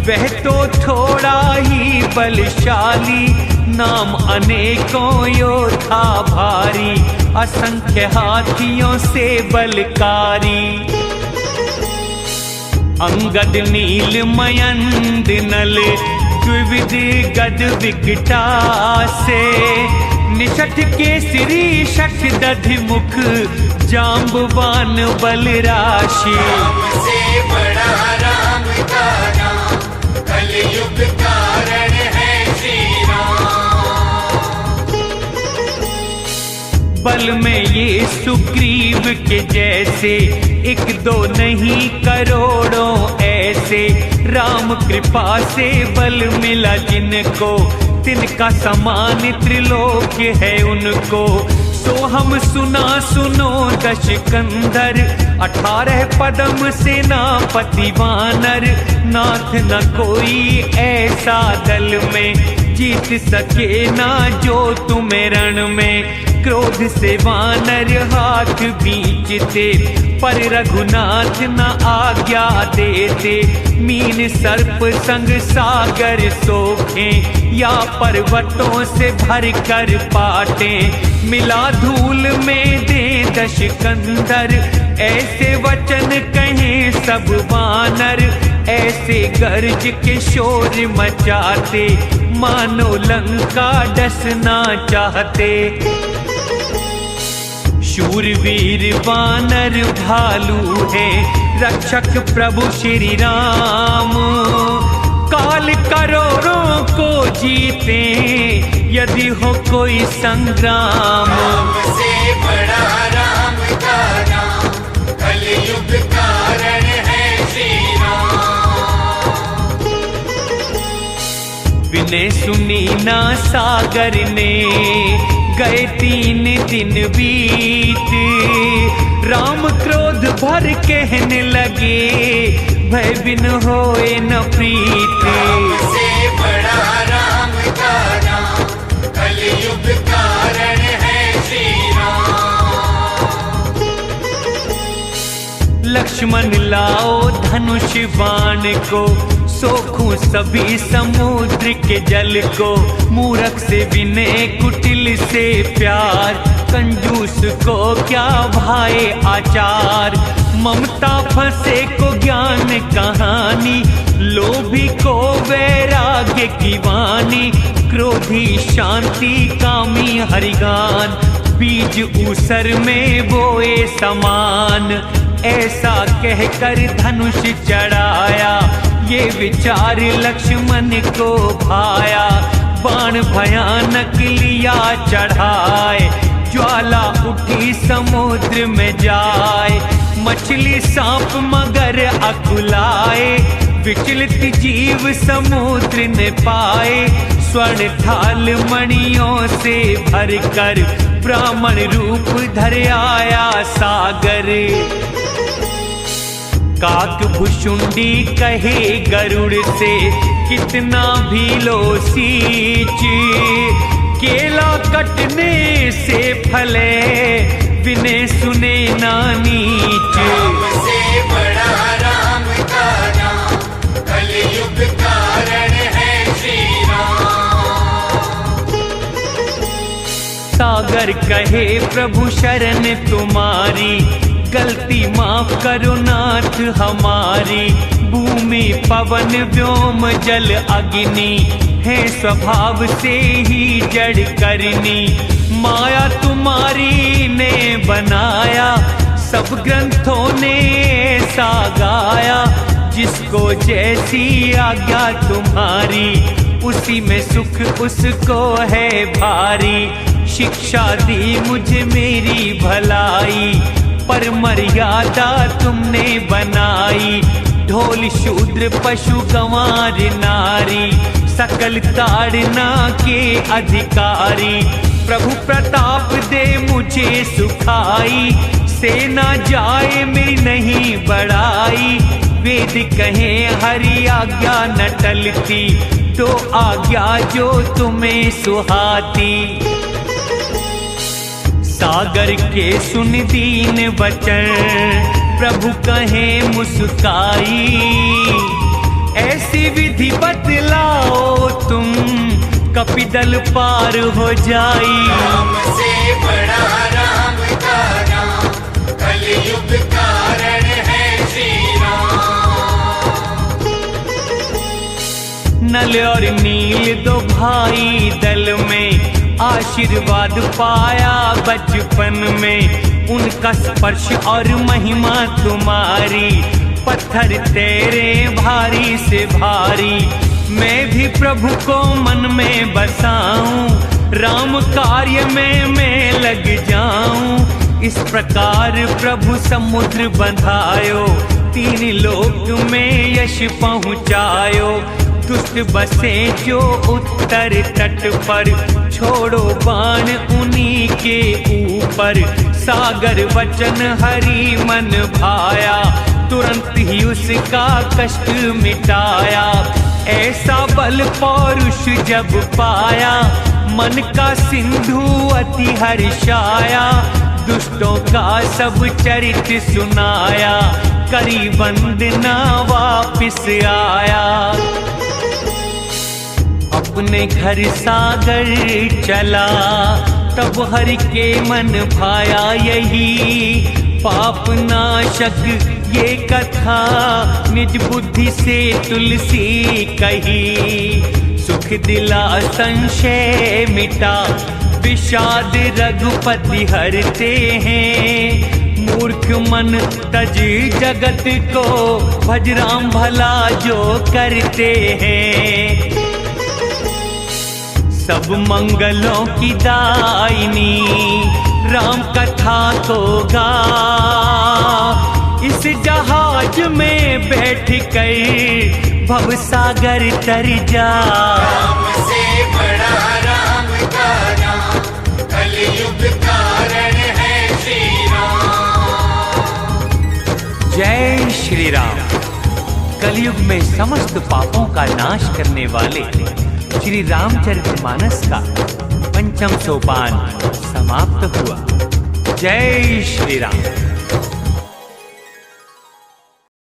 [SPEAKER 1] वह तो थोड़ा ही बलशाली। नाम अनेकों योद्धा भारी, असंख्य हाथियों से बलकारी। अंगद नील मयंद नल, द्विविध गद विकटासे। निषठ केसरी शठ दधि मुख, जाम्बवान बल राशि।
[SPEAKER 2] से बड़ा राम का नाम, कलयुग कारण है श्री राम।
[SPEAKER 1] बल में ये सुग्रीव के जैसे, एक दो नहीं करोड़ों ऐसे। राम कृपा से बल मिला जिनको, तिनका समान त्रिलोक्य है उनको। सो हम सुना सुनो दश कंधर, 18 पदम सेनापति वानर। नाथ न कोई ऐसा दल में, जीत सके ना जो तुम्हें रण में। क्रोध से वानर हाथ बींचते, पर रघुनाथ न आज्ञा देते। मीन सर्प संग सागर सोखे, या पर्वतों से भर कर पाटे। मिला धूल में दे दश कंधर, ऐसे वचन कहें सब वानर। ऐसे गर्ज के शोर मचाते, मानो लंका डसना चाहते। शूरवीर वानर भालू है, रक्षक प्रभु श्री राम। काल करोड़ों को जीते, यदि हो कोई संग्राम।
[SPEAKER 2] से बड़ा राम का नाम, कलयुग कारण है श्री राम।
[SPEAKER 1] विनय सुनी ना सागर ने, गए 3 दिन बीत। राम क्रोध भर कहने लगे, भय बिन होए न प्रीत।
[SPEAKER 2] से बड़ा राम का नाम, कलयुग कारण है श्री राम।
[SPEAKER 1] लक्ष्मण लाओ धनुष बाण को, सोखूं सभी समुद्र के जल को। मूर्ख से विनय कुटिल से प्यार, कंजूस को क्या भाए आचार। ममता फंसे को ज्ञान कहानी, लोभी को वैराग्य की वाणी। क्रोधी शांति कामी हरिगान, बीज ऊसर में बोए समान। ऐसा कहकर धनुष चढ़ाया, ये विचार लक्ष्मण को भाया। बाण भयानक लिया चढ़ाए, ज्वाला उठी समुद्र में जाए। मछली सांप मगर अकुलाए, विचलित जीव समुद्र ने पाए। स्वर्ण थाल मणियों से भरकर, ब्राह्मण रूप धर आया सागर। काक भुषुंडी कहे गरुड़ से, कितना भी लो सींच। केला कटने से फले, विनय सुने ना नीच।
[SPEAKER 2] से बड़ा राम का नाम, कलयुग कारण है श्री राम।
[SPEAKER 1] सागर कहे प्रभु शरण तुम्हारी, गलती माफ करो नाथ हमारी। भूमि पवन व्योम जल अग्नि है स्वभाव से ही जड़ करनी। माया तुम्हारी ने बनाया, सब ग्रंथों ने ऐसा गाया। जिसको जैसी आज्ञा तुम्हारी, उसी में सुख उसको है भारी। शिक्षा दी मुझे मेरी भलाई, पर मर्यादा तुमने बनाई। ढोल शूद्र पशु गंवार नारी, सकल ताड़ना के अधिकारी। प्रभु प्रताप दे मुझे सुखाई, सेना जाए मेरी नहीं बढ़ाई। वेद कहे हरि आज्ञा न टलती, तो आज्ञा जो तुम्हें सुहाती। सागर के सुन दीन वचन, प्रभु कहे मुस्काई। ऐसी विधि बतलाओ तुम, कपिदल पार हो जाई।
[SPEAKER 2] राम से बड़ा राम का नाम, कलयुग कारण है श्री राम।
[SPEAKER 1] नल और नील दो भाई दल में, आशीर्वाद पाया बचपन में। उनका स्पर्श और महिमा तुम्हारी, पत्थर तेरे भारी से भारी। मैं भी प्रभु को मन में बसाऊं, राम कार्य में मैं लग जाऊं। इस प्रकार प्रभु समुद्र बंधायो, तीन लोक में यश पहुँचायो। दुष्ट बसे जो उत्तर तट पर, छोड़ो बाण उन्हीं के ऊपर। सागर वचन हरि मन भाया, तुरंत ही उसका कष्ट मिटाया। ऐसा बल पौरुष जब पाया, मन का सिंधु अति हर्षाया। दुष्टों का सब चरित्र सुनाया, करी वंदना वापिस आया। अपने घर सागर चला, तब हरि के मन भाया यही। पाप नाशक ये कथा, निज बुद्धि से तुलसी कही। सुख दिला संशय मिटा, विषाद रघुपति हरते हैं। मूर्ख मन तज जगत को, भज राम भला जो करते हैं। सब मंगलों की दायिनी, राम कथा को गा। इस जहाज में बैठ कर भव सागर तर जा।
[SPEAKER 2] राम से बड़ा राम का नाम, कलयुग कारण है श्री राम।
[SPEAKER 1] जय श्री राम। कलयुग में समस्त पापों का नाश करने वाले श्री रामचरितमानस का पंचम सोपान समाप्त हुआ। जय श्री राम।